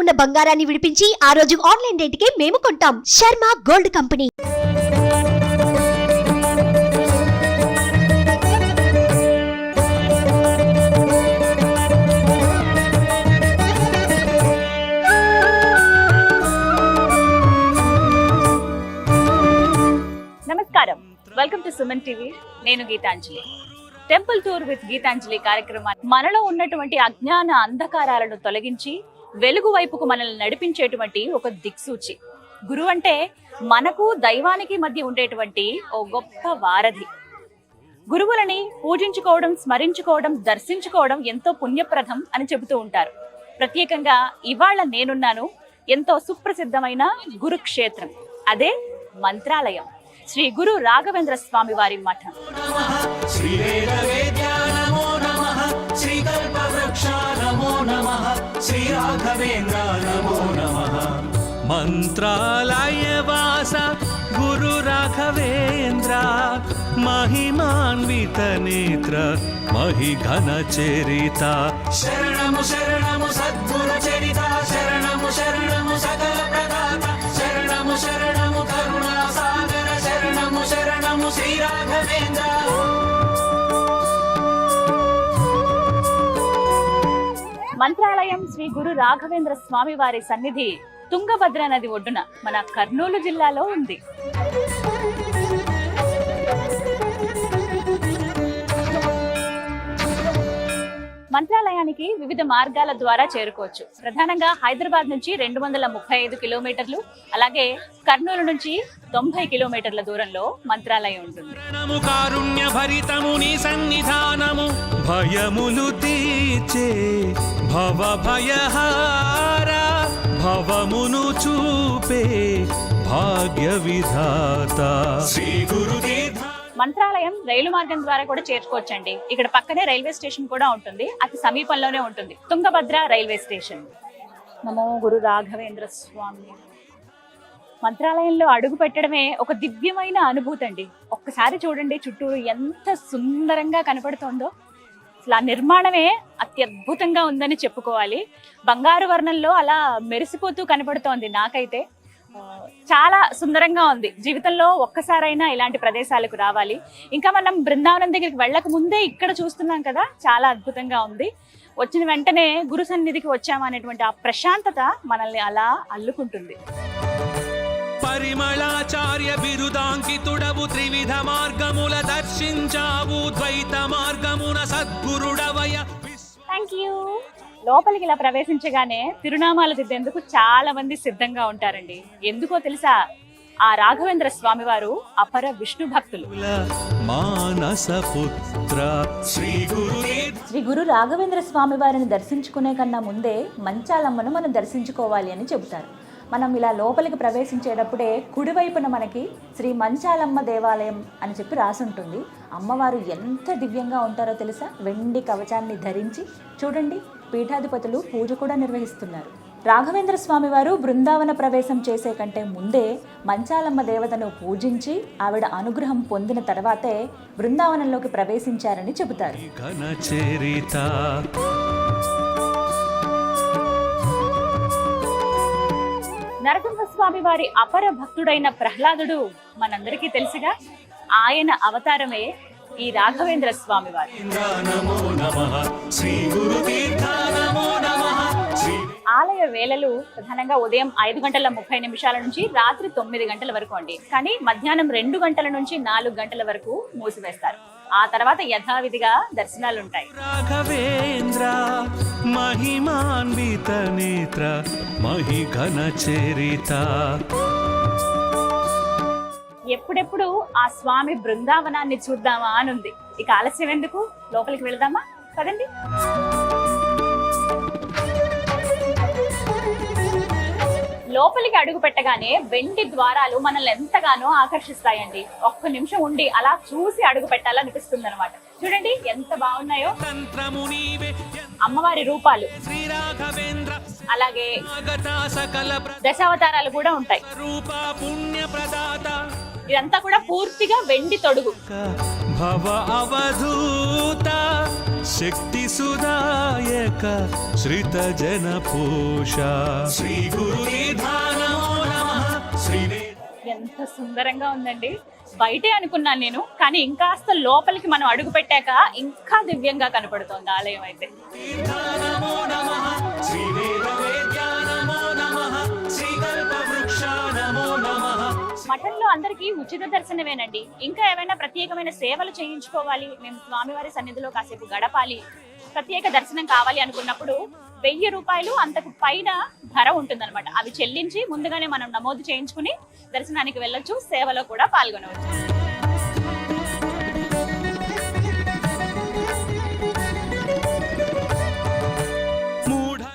ఉన్న బంగారాన్ని విడిపించి ఆ రోజు ఆన్లైన్ రేటుకే మేము కొంటాం. Sharma gold company. నమస్కారం, వెల్కమ్ టు సుమన్ టీవీ. నేను Geetanjali. Temple tour with Geetanjali కార్యక్రమాన్ని మనలో ఉన్నటువంటి అజ్ఞాన అంధకారాలను తొలగించి వెలుగు వైపుకు మనల్ని నడిపించేటువంటి ఒక దిక్సూచి. గురువు అంటే మనకు దైవానికి మధ్య ఉండేటువంటి ఓ గొప్ప వారధి. గురువులని పూజించుకోవడం, స్మరించుకోవడం, దర్శించుకోవడం ఎంతో పుణ్యప్రదం అని చెబుతూ ఉంటారు. ప్రత్యేకంగా ఇవాళ నేనున్నాను ఎంతో సుప్రసిద్ధమైన గురుక్షేత్రం, అదే మంత్రాలయం. శ్రీ గురు రాఘవేంద్ర స్వామి వారి మఠం. మంత్రాలయ వాస గురు రాఘవేంద్ర, మహిమాన్విత నేత్ర మహిఘన చరిత. శరణము శరణము సద్గురు చరిత, శరణము శరణము సకల ప్రదాత, శరణము శరణము కరుణా సాగర, శరణము శరణము శ్రీ రాఘవేంద్ర. మంత్రాలయం శ్రీ గురు రాఘవేంద్ర స్వామి వారి సన్నిధి తుంగభద్ర నది ఒడ్డున మన కర్నూలు జిల్లాలో ఉంది. మంత్రాలయానికి వివిధ మార్గాల ద్వారా చేరుకోవచ్చు. ప్రధానంగా హైదరాబాద్ నుంచి 235 కిలోమీటర్లు, అలాగే కర్నూలు నుంచి 90 కిలోమీటర్ల దూరంలో మంత్రాలయం ఉంటుంది. కారుణ్య భరితము నీ సన్నిధానము, భయములు తీర్చే భవ భయహార, భవమును చూపే భాగ్య విధాత శ్రీ గురు. మంత్రాలయం రైలు మార్గం ద్వారా కూడా చేర్చుకోవచ్చండి. ఇక్కడ పక్కనే రైల్వే స్టేషన్ కూడా ఉంటుంది, అతి సమీపంలోనే ఉంటుంది తుంగభద్ర రైల్వే స్టేషన్. నమో గురు రాఘవేంద్ర స్వామి. మంత్రాలయంలో అడుగు పెట్టడమే ఒక దివ్యమైన అనుభూతి అండి. ఒక్కసారి చూడండి, చుట్టూరు ఎంత సుందరంగా కనపడుతోందో. అసలు ఆ నిర్మాణమే అత్యద్భుతంగా ఉందని చెప్పుకోవాలి. బంగారు వర్ణంలో అలా మెరిసిపోతూ కనపడుతోంది. నాకైతే చాలా సుందరంగా ఉంది. జీవితంలో ఒక్కసారైనా ఇలాంటి ప్రదేశాలకు రావాలి. ఇంకా మనం బృందావనం దగ్గరికి వెళ్ళక ముందే ఇక్కడ చూస్తున్నాం కదా, చాలా అద్భుతంగా ఉంది. వచ్చిన వెంటనే గురు సన్నిధికి వచ్చామనేటువంటి ఆ ప్రశాంతత మనల్ని అలా అల్లుకుంటుంది. పరిమళాచార్య బిరుదాంకితుడవు, త్రివిధ మార్గముల దర్శించావు, ద్వైత మార్గమున సద్గురుడవయ. Thank you. లోపలికి ఇలా ప్రవేశించగానే తిరునామాలు దిద్దేందుకు చాలా మంది సిద్ధంగా ఉంటారండి. ఎందుకో తెలుసా? ఆ రాఘవేంద్ర స్వామి వారు అపర విష్ణు భక్తులు. శ్రీ గురు రాఘవేంద్ర స్వామి వారిని దర్శించుకునే కన్నా ముందే మంచాలమ్మను మనం దర్శించుకోవాలి అని చెబుతారు. మనం ఇలా లోపలికి ప్రవేశించేటప్పుడే కుడివైపున మనకి శ్రీ మంచాలమ్మ దేవాలయం అని చెప్పి రాసుంటుంది. అమ్మవారు ఎంత దివ్యంగా ఉంటారో తెలుసా? వెండి కవచాన్ని ధరించి చూడండి, పీఠాధిపతులు పూజ కూడా నిర్వహిస్తున్నారు. రాఘవేంద్ర స్వామి వారు బృందావన ప్రవేశం చేసే కంటే ముందే మంచాలమ్మ దేవతను పూజించి ఆవిడ అనుగ్రహం పొందిన తర్వాతే బృందావనంలోకి ప్రవేశించారని చెబుతారు. నరసింహస్వామి వారి అపర భక్తుడైన ప్రహ్లాదుడు మనందరికీ తెలుసుగా. ఆయన అవతారమే ఈ రాఘవేంద్ర స్వామి వారు. ఆలయ వేళలు ప్రధానంగా ఉదయం 5:30 నుంచి రాత్రి 9 గంటల వరకు అండి. కానీ మధ్యాహ్నం 2 గంటల నుంచి 4 గంటల వరకు మూసివేస్తారు. ఆ తర్వాత యథావిధిగా దర్శనాలు ఉంటాయి. రాఘవేంద్ర మహిమాన్విత నేత్ర మహిఘన చరిత. ఎప్పుడెప్పుడు ఆ స్వామి బృందావనాన్ని చూద్దామా అనుంది. ఇక ఆలస్యం ఎందుకు, లోపలికి వెళదామా? కదండి. లోపలికి అడుగు పెట్టగానే వెండి ద్వారాలు మనల్ని ఎంతగానో ఆకర్షిస్తాయండి. ఒక్క నిమిషం ఉండి అలా చూసి అడుగు పెట్టాలనిపిస్తుంది అనమాట. చూడండి ఎంత బాగున్నాయో. అమ్మవారి రూపాలు, అలాగే దశావతారాలు కూడా ఉంటాయి. ఇదంతా కూడా పూర్తిగా వెండి తొడుగు. భవ అవధూత శక్తి సుదాయక శ్రిత జన పోష శ్రీ గురుధానమో నమః శ్రీవే. ఎంత సుందరంగా ఉందండి. బయటే అనుకున్నాను నేను, కానీ ఇంకాస్త లోపలికి మనం అడుగు పెట్టాక ఇంకా దివ్యంగా కనపడుతోంది ఆలయం అయితే. నమో నమః శ్రీవేద వేద్యానమో నమః శ్రీకల్ప వృక్షానమో నమః. మఠంలో అందరికీ ఉచిత దర్శనమేనండి. ఇంకా ఏమైనా ప్రత్యేకమైన సేవలు చేయించుకోవాలి, మేము స్వామివారి సన్నిధిలో కాసేపు గడపాలి, ప్రత్యేక దర్శనం కావాలి అనుకున్నప్పుడు 1000 రూపాయలు అంతకు పైన ధర ఉంటుందన్నమాట. అవి చెల్లించి ముందుగానే మనం నమోదు చేయించుకుని దర్శనానికి వెళ్ళొచ్చు, సేవలో కూడా పాల్గొనవచ్చు.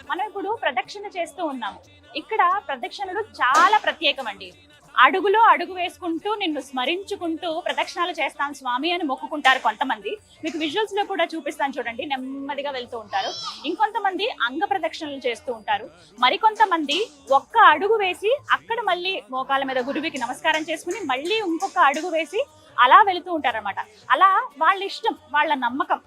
మనం ఇప్పుడు ప్రదక్షిణ చేస్తూ ఉన్నాము. ఇక్కడ ప్రదక్షిణలు చాలా ప్రత్యేకమండి. అడుగులో అడుగు వేసుకుంటూ నిన్ను స్మరించుకుంటూ ప్రదక్షిణాలు చేస్తాను స్వామి అని మొక్కుకుంటారు కొంతమంది. మీకు విజువల్స్ లో కూడా చూపిస్తాను చూడండి, నెమ్మదిగా వెళ్తూ ఉంటారు. ఇంకొంతమంది అంగ ప్రదక్షిణలు చేస్తూ ఉంటారు. మరికొంతమంది ఒక్క అడుగు వేసి అక్కడ మళ్ళీ మోకాల మీద గురువుకి నమస్కారం చేసుకుని మళ్ళీ ఇంకొక అడుగు వేసి అలా వెళుతూ ఉంటారన్నమాట. అలా వాళ్ళ ఇష్టం, వాళ్ళ నమ్మకం.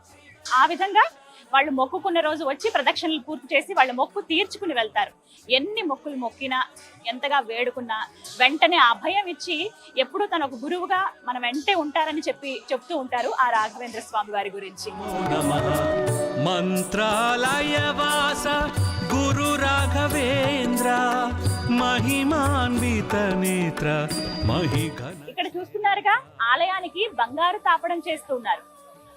ఆ విధంగా వాళ్ళు మొక్కుకున్న రోజు వచ్చి ప్రదక్షిణలు పూర్తి చేసి వాళ్ళ మొక్కు తీర్చుకుని వెళ్తారు. ఎన్ని మొక్కులు మొక్కినా, ఎంతగా వేడుకున్నా వెంటనే అభయం ఇచ్చి ఎప్పుడూ తన ఒక గురువుగా మన వెంటే ఉంటారని చెప్తూ ఉంటారు ఆ రాఘవేంద్ర స్వామి వారి గురించి. మంత్రాలయవాస గురు రాఘవేంద్ర మహిమాన్విత నేత్ర మహిఘన. ఇక్కడ చూస్తున్నారుగా, ఆలయానికి బంగారు తాపడం చేస్తూ ఉన్నారు.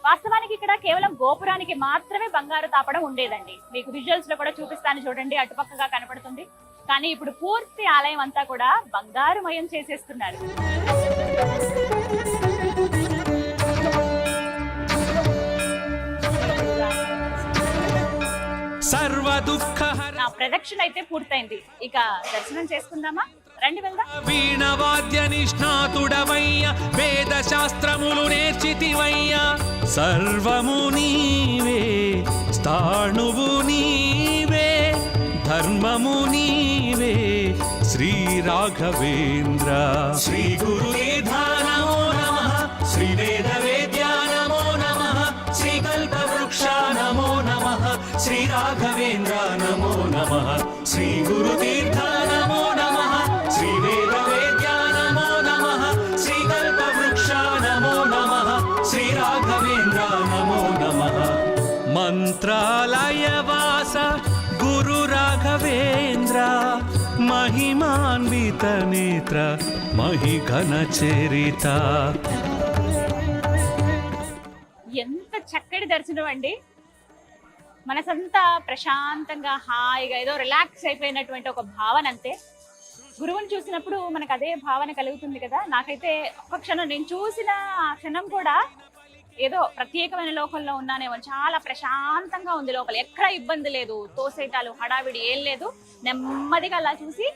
వాస్తవానికి ఇక్కడ కేవలం గోపురానికి మాత్రమే బంగారు తాపడం ఉండేదండి. మీకు విజువల్స్ లో కూడా చూపిస్తాను చూడండి, అటుపక్కగా కనపడుతుంది. కానీ ఇప్పుడు పూర్తి ఆలయం అంతా కూడా బంగారుమయం చేసేస్తున్నారు. సర్వ దుఃఖ నా ప్రదక్షిణ అయితే పూర్తయింది. ఇక దర్శనం చేసుకుందామా? రండి వెళ్దాం. వీణవాద్య నిష్ణాతుడవయ్య వేద శాస్త్రములు నేర్చితివయ్య సర్వము నీవే స్థాణువు నీవే ధర్మము నీవే శ్రీ రాఘవేంద్ర. శ్రీ గురుధానమో నమః శ్రీవేద వేద్యానమో నమః శ్రీకల్ప వృక్షానమో నమః శ్రీ రాఘవేంద్ర నమో నమః శ్రీ గురుతీర్థానమో నమః శ్రీవేద వేద్యానమో నమః శ్రీకల్ప వృక్షానమో నమః శ్రీ రాఘవేంద్ర నమో నమః. మంత్రాలయవాస గురు రాఘవేంద్ర మహిమాన్విత నేత్ర మహిఘన చరిత. ఎంత చక్కటి దర్శనం అండి. మనసంతా ప్రశాంతంగా హాయిగా ఏదో రిలాక్స్ అయిపోయినటువంటి ఒక భావన అంతే. గురువుని చూసినప్పుడు మనకు అదే భావన కలుగుతుంది కదా. నాకైతే ఒక్క క్షణం నేను చూసిన ఆ క్షణం కూడా ఏదో ప్రత్యేకమైన లోకంలో ఉన్నానేమో, చాలా ప్రశాంతంగా ఉంది లోపల. ఎక్కడ ఇబ్బంది లేదు, తోసేటాలు హడావిడి ఏం లేదు. నెమ్మదిగా అలా చూసి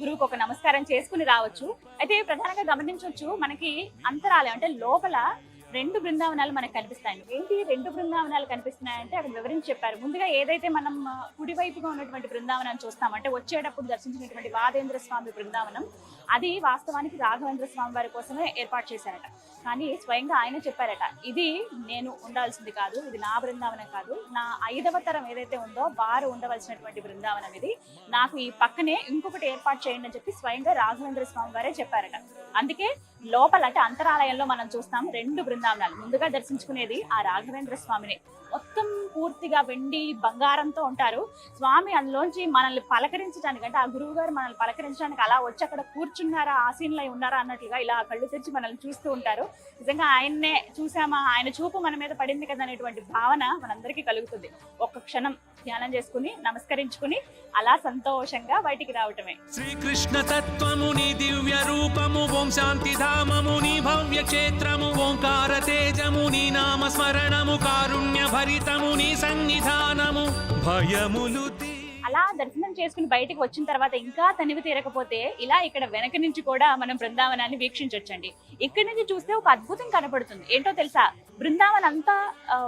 గురువుకి ఒక నమస్కారం చేసుకుని రావచ్చు. అయితే ప్రధానంగా గమనించవచ్చు, మనకి అంతరాలయం అంటే లోపల 2 బృందావనాలు మనకు కనిపిస్తాయండి. ఏంటి 2 బృందావనాలు కనిపిస్తున్నాయంటే అక్కడ వివరించి చెప్పారు. ముందుగా ఏదైతే మనం కుడివైపుగా ఉన్నటువంటి బృందావనాన్ని చూస్తామంటే వచ్చేటప్పుడు దర్శించినటువంటి వాదేంద్ర స్వామి బృందావనం, అది వాస్తవానికి రాఘవేంద్ర స్వామి వారి కోసమే ఏర్పాటు చేశారట. కానీ స్వయంగా ఆయన చెప్పారట, ఇది నేను ఉండాల్సింది కాదు, ఇది నా బృందావనం కాదు, నా 5వ తరం ఏదైతే ఉందో వారు ఉండవలసినటువంటి బృందావనం ఇది, నాకు ఈ పక్కనే ఇంకొకటి ఏర్పాటు చేయండి అని చెప్పి స్వయంగా రాఘవేంద్ర స్వామి వారే చెప్పారట. అందుకే లోపల అంటే అంతరాలయంలో మనం చూస్తాం 2 బృందావనాలు. ముందుగా దర్శించుకునేది ఆ రాఘవేంద్ర స్వామిని. మొత్తం పూర్తిగా వెండి బంగారంతో ఉంటారు. స్వామి అందులోంచి మనల్ని పలకరించడానికి, అంటే ఆ గురువు గారు మనల్ని పలకరించడానికి అలా వచ్చి అక్కడ కూర్చున్నారా, ఆసీనులై ఉన్నారా అన్నట్లుగా ఇలా కళ్ళు తెరిచి మనల్ని చూస్తూ ఉంటారు. నిజంగా ఆయన్నే చూసామా, ఆయన చూపు మన మీద పడింది కదా అనేటువంటి భావన మనందరికీ కలుగుతుంది. ఒక్క క్షణం ధ్యానం చేసుకుని నమస్కరించుకుని అలా సంతోషంగా బయటికి రావటమే. శ్రీకృష్ణ తత్వము నీ దివ్య రూపము ఓం శాంతి ధామము నీ భవ్య క్షేత్రము ఓంకార తేజము నీ నామ స్మరణము కారుణ్య భరితము నీ సన్నిధానము భయములు. అలా దర్శనం చేసుకుని బయటకు వచ్చిన తర్వాత ఇంకా తనివి తీరకపోతే ఇలా ఇక్కడ వెనక నుంచి కూడా మనం బృందావనాన్ని వీక్షించవచ్చండి. ఇక్కడి నుంచి చూస్తే ఒక అద్భుతం కనపడుతుంది. ఏంటో తెలుసా, బృందావనం అంతా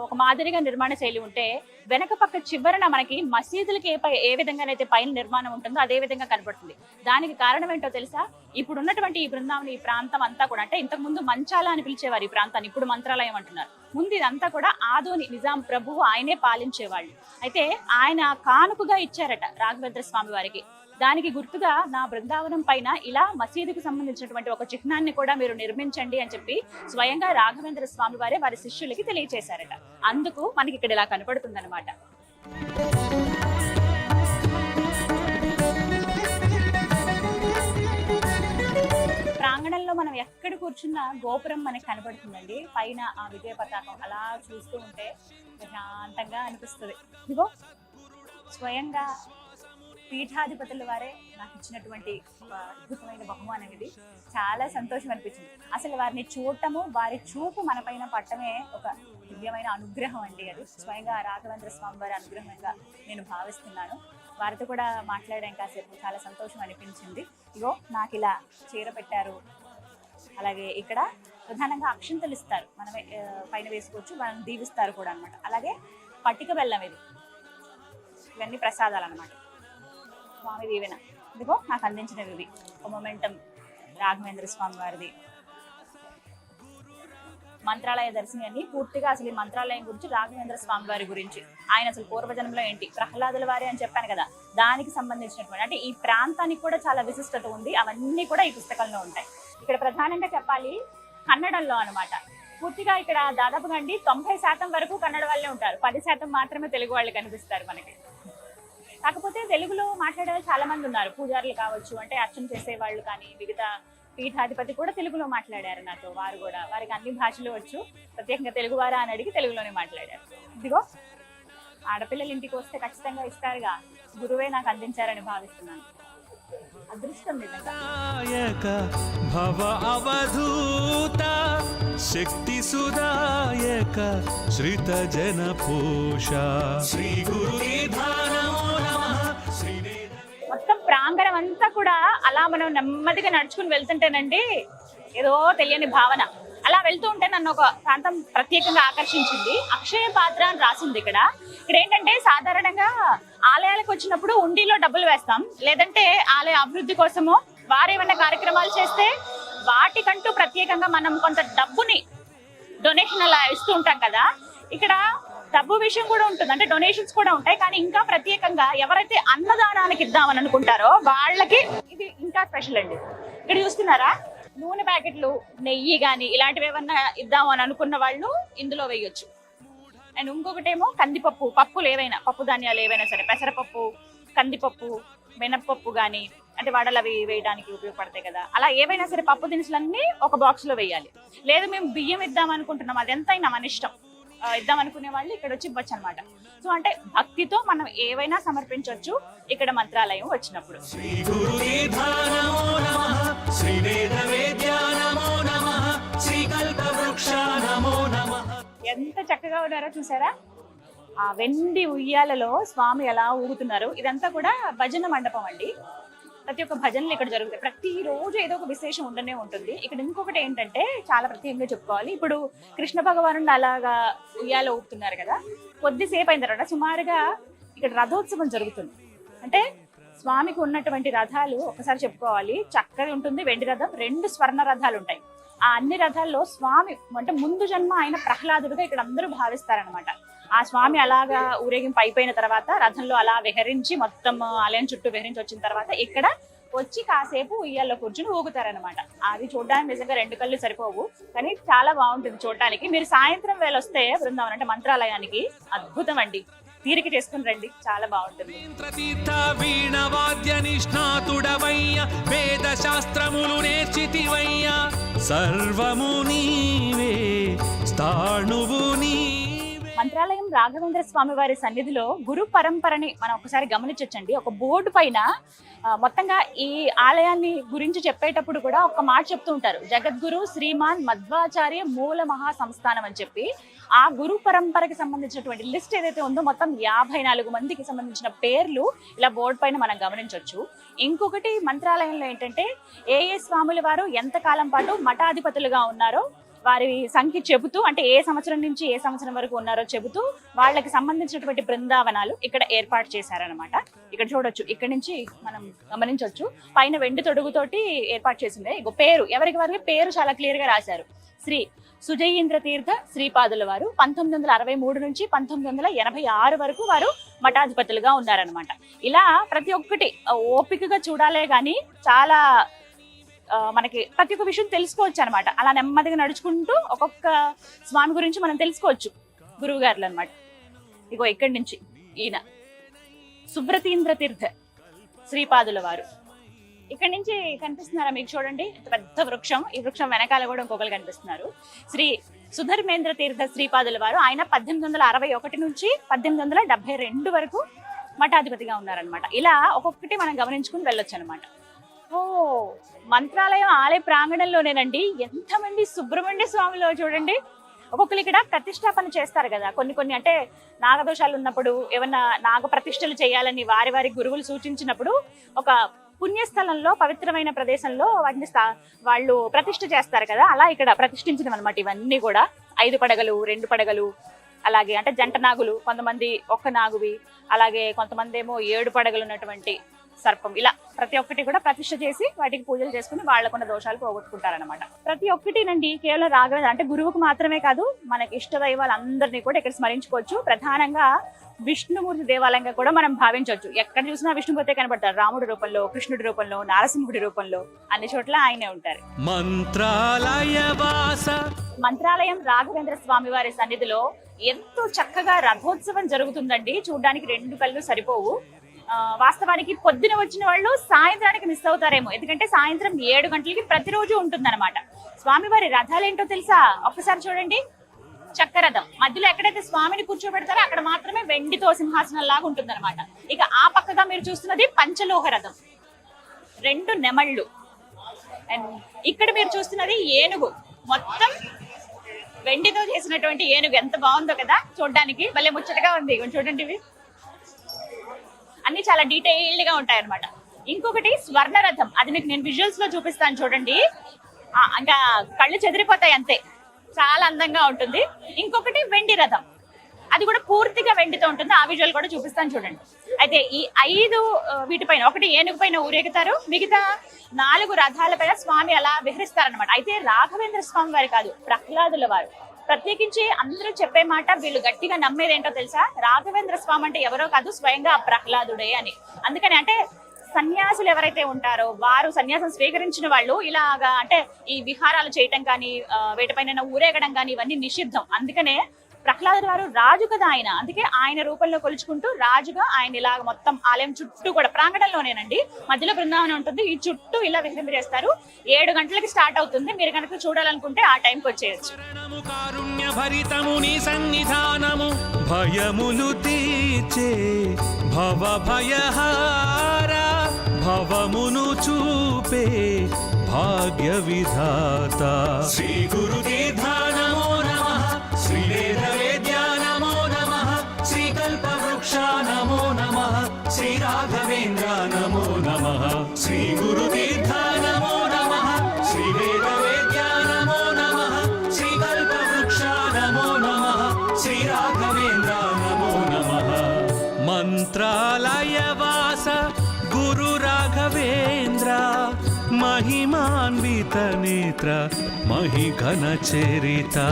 ఒక మాదిరిగా నిర్మాణ శైలి ఉంటే వెనక పక్క చివరన మనకి మసీదులకి ఏ విధంగానైతే పైన నిర్మాణం ఉంటుందో అదే విధంగా కనపడుతుంది. దానికి కారణం ఏంటో తెలుసా? ఇప్పుడు ఉన్నటువంటి ఈ బృందావనం, ఈ ప్రాంతం అంతా కూడా, అంటే ఇంతకు ముందు మంచాల అని పిలిచేవారు ఈ ప్రాంతాన్ని, ఇప్పుడు మంత్రాలయం అంటున్నారు. ముందు ఇదంతా కూడా ఆదోని నిజాం ప్రభువు ఆయనే పాలించేవాళ్ళు. అయితే ఆయన కానుకగా ఇచ్చారట రాఘవేంద్ర స్వామి వారికి. దానికి గుర్తుగా నా బృందావనం పైన ఇలా మసీదుకు సంబంధించినటువంటి ఒక చిహ్నాన్ని కూడా మీరు నిర్మించండి అని చెప్పి స్వయంగా రాఘవేంద్ర స్వామి వారే వారి శిష్యులకి తెలియచేశారట. అందుకు మనకి ఇక్కడ ఇలా కనపడుతుంది అనమాట. ప్రాంగణంలో మనం ఎక్కడ కూర్చున్నా గోపురం మనకి కనబడుతుందండి. పైన ఆ విజయ పతాకం అలా చూస్తూ ఉంటే ప్రశాంతంగా అనిపిస్తుంది. ఇదిగో స్వయంగా పీఠాధిపతుల వారే నాకు ఇచ్చినటువంటి ఒక అద్భుతమైన బహుమానం ఇది. చాలా సంతోషం అనిపించింది. అసలు వారిని చూడటము, వారి చూపు మన పైన పట్టమే ఒక దివ్యమైన అనుగ్రహం అండి. అది స్వయంగా రాఘవేంద్ర స్వామి వారి అనుగ్రహంగా నేను భావిస్తున్నాను. వారితో కూడా మాట్లాడాం కాసేపు, చాలా సంతోషం అనిపించింది. ఇగో నాకు ఇలా చీర పెట్టారు. అలాగే ఇక్కడ ప్రధానంగా అక్షింతలు ఇస్తారు, మనమే పైన వేసుకోవచ్చు, మనం దీవిస్తారు కూడా అనమాట. అలాగే పట్టిక బెల్లం, ఇవన్నీ ప్రసాదాలు అనమాట. స్వామి దీవెన ఇదిగో నాకు అందించినవి ఇవి. ఒక మొమెంటం రాఘవేంద్ర స్వామి వారిది. మంత్రాలయ దర్శని అని పూర్తిగా అసలు ఈ మంత్రాలయం గురించి, రాఘవేంద్ర స్వామి వారి గురించి, ఆయన అసలు పూర్వజన్మలో ఏంటి, ప్రహ్లాదుల వారి అని చెప్పాను కదా, దానికి సంబంధించినటువంటి, అంటే ఈ ప్రాంతానికి కూడా చాలా విశిష్టత ఉంది. అవన్నీ కూడా ఈ పుస్తకంలో ఉంటాయి. ఇక్కడ ప్రధానంగా చెప్పాలి కన్నడంలో అనమాట. పూర్తిగా ఇక్కడ దాదాపుగా అండి 90% వరకు కన్నడ వాళ్ళే ఉంటారు, 10% మాత్రమే తెలుగు వాళ్ళు కనిపిస్తారు మనకి. కాకపోతే తెలుగులో మాట్లాడే చాలా మంది ఉన్నారు, పూజారులు కావచ్చు, అంటే అర్చన చేసేవాళ్ళు కానీ, మిగతా పీఠాధిపతి కూడా తెలుగులో మాట్లాడారు నాతో. వారు కూడా, వారికి అన్ని భాషలు వచ్చు, ప్రత్యేకంగా తెలుగు వారా అని అడిగి తెలుగులోనే మాట్లాడారు. ఇదిగో ఆడపిల్లలు ఇంటికి వస్తే ఖచ్చితంగా ఇస్తారుగా, గురువే నాకు అందించారని భావిస్తున్నాను. అదృష్టం నిజంగా. భవ అవధూత శక్తి సుదాయక శ్రిత జన పోష శ్రీ గురు. మొత్తం ప్రాంగణం అంతా కూడా అలా మనం నెమ్మదిగా నడుచుకుని వెళ్తుంటేనండి ఏదో తెలియని భావన. అలా వెళ్తూ ఉంటే నన్ను ఒక ప్రాంతం ప్రత్యేకంగా ఆకర్షించింది. అక్షయ పాత్ర అని రాసింది ఇక్కడ. ఇక్కడ ఏంటంటే సాధారణంగా ఆలయాలకు వచ్చినప్పుడు ఉండిలో డబ్బులు వేస్తాం, లేదంటే ఆలయ అభివృద్ధి కోసము వారేమన్నా కార్యక్రమాలు చేస్తే వాటికంటూ ప్రత్యేకంగా మనం కొంత డబ్బుని డొనేషన్ అలా ఇస్తూ ఉంటాం కదా. ఇక్కడ డబ్బు విషయం కూడా ఉంటుంది, అంటే డొనేషన్స్ కూడా ఉంటాయి. కానీ ఇంకా ప్రత్యేకంగా ఎవరైతే అన్నదానానికి ఇద్దామని అనుకుంటారో వాళ్ళకి ఇది ఇంకా స్పెషల్ అండి. ఇక్కడ చూస్తున్నారా, నూనె ప్యాకెట్లు, నెయ్యి కానీ ఇలాంటివి ఏమన్నా ఇద్దాం అని అనుకున్న వాళ్ళు ఇందులో వేయొచ్చు. అండ్ ఇంకొకటేమో కందిపప్పు, పప్పులు ఏవైనా, పప్పు ధాన్యాలు ఏవైనా సరే, పెసరపప్పు, కందిపప్పు, మినప్పప్పు కానీ, అంటే వడలు అవి వేయడానికి ఉపయోగపడతాయి కదా, అలా ఏవైనా సరే పప్పు దినుసులన్నీ ఒక బాక్స్ లో వేయాలి. లేదు మేము బియ్యం ఇద్దాం అనుకుంటున్నాం, అది ఎంతైనా మన ఇష్టం, ఇద్దాం అనుకునే వాళ్ళు ఇక్కడ వచ్చి ఇవ్వచ్చు అనమాట. సో అంటే భక్తితో మనం ఏవైనా సమర్పించవచ్చు ఇక్కడ మంత్రాలయం వచ్చినప్పుడు. ఎంత చక్కగా ఉన్నారో చూసారా, ఆ వెండి ఉయ్యాలలో స్వామి ఎలా ఊగుతున్నారు. ఇదంతా కూడా భజన మండపం అండి. ప్రతి ఒక్క భజనలు ఇక్కడ జరుగుతాయి. ప్రతిరోజు ఏదో ఒక విశేషం ఉండనే ఉంటుంది. ఇక్కడ ఇంకొకటి ఏంటంటే చాలా ప్రత్యేకంగా చెప్పుకోవాలి. ఇప్పుడు కృష్ణ భగవానుడు అలాగా ఉయ్యాల ఊపుతున్నారు కదా, కొద్దిసేపు అయిన తర్వాత సుమారుగా ఇక్కడ రథోత్సవం జరుగుతుంది. అంటే స్వామికి ఉన్నటువంటి రథాలు ఒకసారి చెప్పుకోవాలి, చక్కగా ఉంటుంది వెండి రథం, 2 స్వర్ణ రథాలు ఉంటాయి. ఆ అన్ని రథాల్లో స్వామి అంటే ముందు జన్మ ఆయన ప్రహ్లాదుడుగా ఇక్కడ అందరూ భావిస్తారనమాట. ఆ స్వామి అలాగా ఊరేగింపు అయిపోయిన తర్వాత రథంలో అలా విహరించి మొత్తం ఆలయం చుట్టూ విహరించి వచ్చిన తర్వాత ఇక్కడ వచ్చి కాసేపు ఉయ్యాల్లో కూర్చుని ఊగుతారనమాట. అది చూడడానికి నిజంగా 2 కళ్ళు సరిపోవు, కానీ చాలా బాగుంటుంది చూడటానికి. మీరు సాయంత్రం వేళ వస్తే బృందావనం అంటే మంత్రాలయానికి అద్భుతం అండి, తీరిక చేసుకుని రండి, చాలా బాగుంటుంది. వేద శాస్త్రములు నేర్చితివయ్యా, సర్వము నీవే స్థాణువు నీవే. మంత్రాలయం రాఘవేంద్ర స్వామి వారి సన్నిధిలో గురు పరంపరని మనం ఒకసారి గమనించొచ్చండి. ఒక బోర్డు పైన మొత్తంగా ఈ ఆలయాన్ని గురించి చెప్పేటప్పుడు కూడా ఒక మాట చెప్తూ ఉంటారు, జగద్గురు శ్రీమాన్ మధ్వాచార్య మూల మహా సంస్థానం అని చెప్పి. ఆ గురు పరంపరకి సంబంధించినటువంటి లిస్ట్ ఏదైతే ఉందో మొత్తం 54 మందికి సంబంధించిన పేర్లు ఇలా బోర్డు పైన మనం గమనించవచ్చు. ఇంకొకటి మంత్రాలయంలో ఏంటంటే ఏ స్వాముల వారు ఎంతకాలం పాటు మఠాధిపతులుగా ఉన్నారో వారి సంఖ్య చెబుతూ, అంటే ఏ సంవత్సరం నుంచి ఏ సంవత్సరం వరకు ఉన్నారో చెబుతూ వాళ్ళకి సంబంధించినటువంటి బృందావనాలు ఇక్కడ ఏర్పాటు చేశారనమాట. ఇక్కడ చూడొచ్చు, ఇక్కడ నుంచి మనం గమనించవచ్చు, పైన వెండి తొడుగుతోటి ఏర్పాటు చేసిందే. ఇగో పేరు, ఎవరికి వారికి పేరు చాలా క్లియర్ గా రాశారు. శ్రీ సుజయీంద్ర తీర్థ శ్రీపాదుల వారు 1963 నుంచి 1986 వరకు వారు మఠాధిపతులుగా ఉన్నారనమాట. ఇలా ప్రతి ఒక్కటి ఓపికగా చూడాలే గాని చాలా మనకి ప్రతి ఒక్క విషయం తెలుసుకోవచ్చు అనమాట. అలా నెమ్మదిగా నడుచుకుంటూ ఒక్కొక్క స్వామి గురించి మనం తెలుసుకోవచ్చు, గురువు గారులు అనమాట. ఇగో ఇక్కడి నుంచి ఈయన సుబ్రతీంద్ర తీర్థ శ్రీపాదుల వారు. ఇక్కడ నుంచి కనిపిస్తున్నారా మీకు? చూడండి, పెద్ద వృక్షం. ఈ వృక్షం వెనకాల కూడా ఇంకొకరు కనిపిస్తున్నారు. శ్రీ సుధర్మేంద్ర తీర్థ శ్రీపాదుల వారు, ఆయన 1861 నుంచి 1872 వరకు మఠాధిపతిగా ఉన్నారనమాట. ఇలా ఒక్కొక్కటి మనం గమనించుకుని వెళ్ళొచ్చు అనమాట. ఓ, మంత్రాలయం ఆలయ ప్రాంగణంలోనేనండి ఎంతమంది సుబ్రహ్మణ్య స్వామిలో చూడండి. ఒక్కొక్కరు ఇక్కడ ప్రతిష్టాపన చేస్తారు కదా, కొన్ని అంటే నాగదోషాలు ఉన్నప్పుడు, ఏమన్నా నాగ ప్రతిష్టలు చేయాలని వారి గురువులు సూచించినప్పుడు ఒక పుణ్యస్థలంలో, పవిత్రమైన ప్రదేశంలో వాటిని వాళ్ళు ప్రతిష్ఠ చేస్తారు కదా, అలా ఇక్కడ ప్రతిష్ఠించడం అనమాట. ఇవన్నీ కూడా 5 పడగలు, 2 పడగలు, అలాగే అంటే జంట నాగులు, కొంతమంది ఒక్క నాగువి, అలాగే కొంతమంది ఏమో 7 పడగలు ఉన్నటువంటి సర్పం. ఇలా ప్రతి ఒక్కటి కూడా ప్రతిష్ఠ చేసి వాటికి పూజలు చేసుకుని వాళ్ళకున్న దోషాలు పోగొట్టుకుంటారనమాట. ప్రతి ఒక్కటినండి కేవలం రాఘవేంద్ర అంటే గురువుకు మాత్రమే కాదు, మనకి ఇష్ట దైవాలందరినీ కూడా ఇక్కడ స్మరించుకోవచ్చు. ప్రధానంగా విష్ణుమూర్తి దేవాలయంగా కూడా మనం భావించవచ్చు. ఎక్కడ చూసినా విష్ణుమూర్తి కనబడతారు, రాముడి రూపంలో, కృష్ణుడి రూపంలో, నారసింహుడి రూపంలో, అన్ని చోట్ల ఆయనే ఉంటారు. మంత్రాలయం రాఘవేంద్ర స్వామి వారి సన్నిధిలో ఎంతో చక్కగా రథోత్సవం జరుగుతుందండి. చూడడానికి 2 కళ్ళు సరిపోవు. వాస్తవానికి పొద్దున వచ్చిన వాళ్ళు సాయంత్రానికి మిస్ అవుతారేమో, ఎందుకంటే సాయంత్రం 7 గంటలకి ప్రతిరోజు ఉంటుందన్నమాట. స్వామివారి రథాలు ఏంటో తెలుసా? ఒక్కసారి చూడండి, చక్రరథం. మధ్యలో ఎక్కడైతే స్వామిని కూర్చోబెడతారో అక్కడ మాత్రమే వెండితో సింహాసనం లాగా ఉంటుందన్నమాట. ఇక ఆ పక్కగా మీరు చూస్తున్నది పంచలోహ రథం, 2 నెమళ్ళు. అండ్ ఇక్కడ మీరు చూస్తున్నది ఏనుగు, మొత్తం వెండితో చేసినటువంటి ఏనుగు. ఎంత బాగుందో కదా చూడడానికి, భలే ముచ్చటగా ఉంది. చూడండి, ఇవి అన్ని చాలా డీటెయిల్డ్ గా ఉంటాయి అనమాట. ఇంకొకటి స్వర్ణ రథం, అది మీకు నేను విజువల్స్ లో చూపిస్తాను చూడండి. ఇంకా కళ్ళు చెదిరిపోతాయి అంతే, చాలా అందంగా ఉంటుంది. ఇంకొకటి వెండి రథం, అది కూడా పూర్తిగా వెండితో ఉంటుంది. ఆ విజువల్ కూడా చూపిస్తాను చూడండి. అయితే ఈ 5 వీటిపైన, ఒకటి ఏనుగు పైన ఊరేగుతారు, మిగతా 4 రథాలపైన స్వామి అలా విహరిస్తారనమాట. అయితే రాఘవేంద్ర స్వామి వారు కాదు, ప్రహ్లాదుల వారు. ప్రత్యేకించి అందరూ చెప్పే మాట, వీళ్ళు గట్టిగా నమ్మేది ఏంటో తెలుసా? రాఘవేంద్ర స్వామి అంటే ఎవరో కాదు, స్వయంగా ఆ ప్రహ్లాదుడే అని. అందుకని అంటే సన్యాసులు ఎవరైతే ఉంటారో వారు, సన్యాసం స్వీకరించిన వాళ్ళు ఇలాగా అంటే ఈ విహారాలు చేయటం కానీ, వేటిపైన ఊరేగడం కానీ ఇవన్నీ నిషిద్ధం. అందుకనే ప్రహ్లాదుడు వారు రాజు కదా ఆయన, అందుకే ఆయన రూపంలో కొలుచుకుంటూ రాజుగా ఆయన ఇలా మొత్తం ఆలయం చుట్టూ కూడా, ప్రాంగణంలోనేనండి, మధ్యలో బృందావనం ఉంటుంది, ఈ చుట్టూ ఇలా విహరింపజేస్తారు. 7 గంటలకి స్టార్ట్ అవుతుంది. మీరు కనుక చూడాలనుకుంటే ఆ టైంకి వచ్చేయచ్చు. భయములు తీర్చే భవ భయహార, భవమును చూపే భాగ్య విధాత, శ్రీ గురుదేవ నమో నమః, శ్రీ వేద వేద్యా నమో నమః, శ్రీ కల్పవృక్ష నమో నమః, శ్రీ రాఘవేంద్ర నమో నమః, శ్రీ గురుదేవ నమో నమః, శ్రీ వేద వేద్యా నమో నమః, శ్రీ కల్పవృక్ష నమో నమః, శ్రీ రాఘవేంద్ర నమో నమః. మంత్రాలయ వాస గురు రాఘవేంద్ర, महिमान्वित नेत्र महिघन चरिता,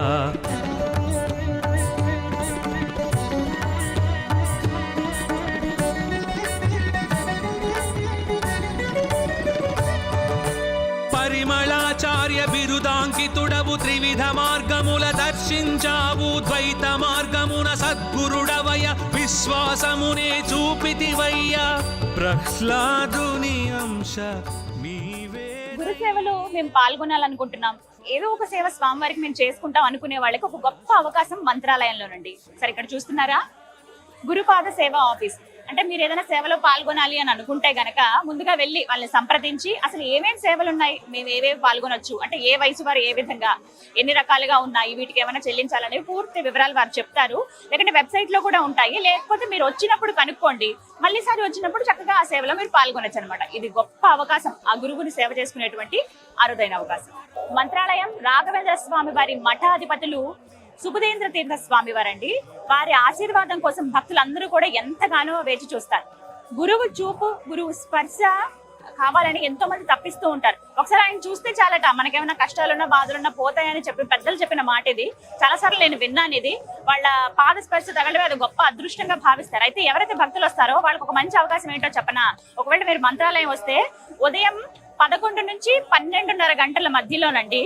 పరిమళాచార్య బిరుదాంకితుడవు, త్రివిధ మార్గముల దర్శించావు, ద్వైత మార్గమున సద్గురుడవయ, విశ్వాసమునే చూపితివయ్య, ప్రహ్లాదుని అంశ నీవే. గురు సేవలో మేము పాల్గొనాలనుకుంటున్నాం, ఏదో ఒక సేవ స్వామివారికి మేము చేసుకుంటాం అనుకునే వాళ్ళకి ఒక గొప్ప అవకాశం మంత్రాలయంలోనండి. సరే, ఇక్కడ చూస్తున్నారా, గురుపాద సేవ ఆఫీస్. అంటే మీరు ఏదైనా సేవలో పాల్గొనాలి అని అనుకుంటే గనక ముందుగా వెళ్ళి వాళ్ళని సంప్రదించి అసలు ఏమేమి సేవలు ఉన్నాయి, మేము ఏవేవి పాల్గొనొచ్చు, అంటే ఏ వయసు వారు ఏ విధంగా ఎన్ని రకాలుగా ఉన్నాయి, వీటికి ఏమైనా చెల్లించాలనేవి పూర్తి వివరాలు వారు చెప్తారు. లేకుంటే వెబ్సైట్ లో కూడా ఉంటాయి. లేకపోతే మీరు వచ్చినప్పుడు కనుక్కోండి, మళ్ళీసారి వచ్చినప్పుడు చక్కగా ఆ సేవలో మీరు పాల్గొనొచ్చు అనమాట. ఇది గొప్ప అవకాశం, ఆ గురువుని సేవ చేసుకునేటువంటి అరుదైన అవకాశం. మంత్రాలయం రాఘవేంద్ర స్వామి వారి మఠాధిపతులు సుబుధేంద్ర తీర్థ స్వామి వారండి. వారి ఆశీర్వాదం కోసం భక్తులందరూ కూడా ఎంతగానో వేచి చూస్తారు. గురువు చూపు, గురువు స్పర్శ కావాలని ఎంతో మంది తప్పిస్తూ ఉంటారు. ఒకసారి ఆయన చూస్తే చాలట మనకేమైనా కష్టాలున్నా బాధలున్నా పోతాయని చెప్పి పెద్దలు చెప్పిన మాట ఇది. చాలా సార్లు నేను విన్నాను ఇది. వాళ్ళ పాద స్పర్శ తగలడం అది గొప్ప అదృష్టంగా భావిస్తారు. అయితే ఎవరైతే భక్తులు వస్తారో వాళ్ళకి ఒక మంచి అవకాశం ఏంటో చెప్పనా. ఒకవేళ మీరు మంత్రాలయం వస్తే ఉదయం 11 నుంచి 12:30 గంటల మధ్యలోనండి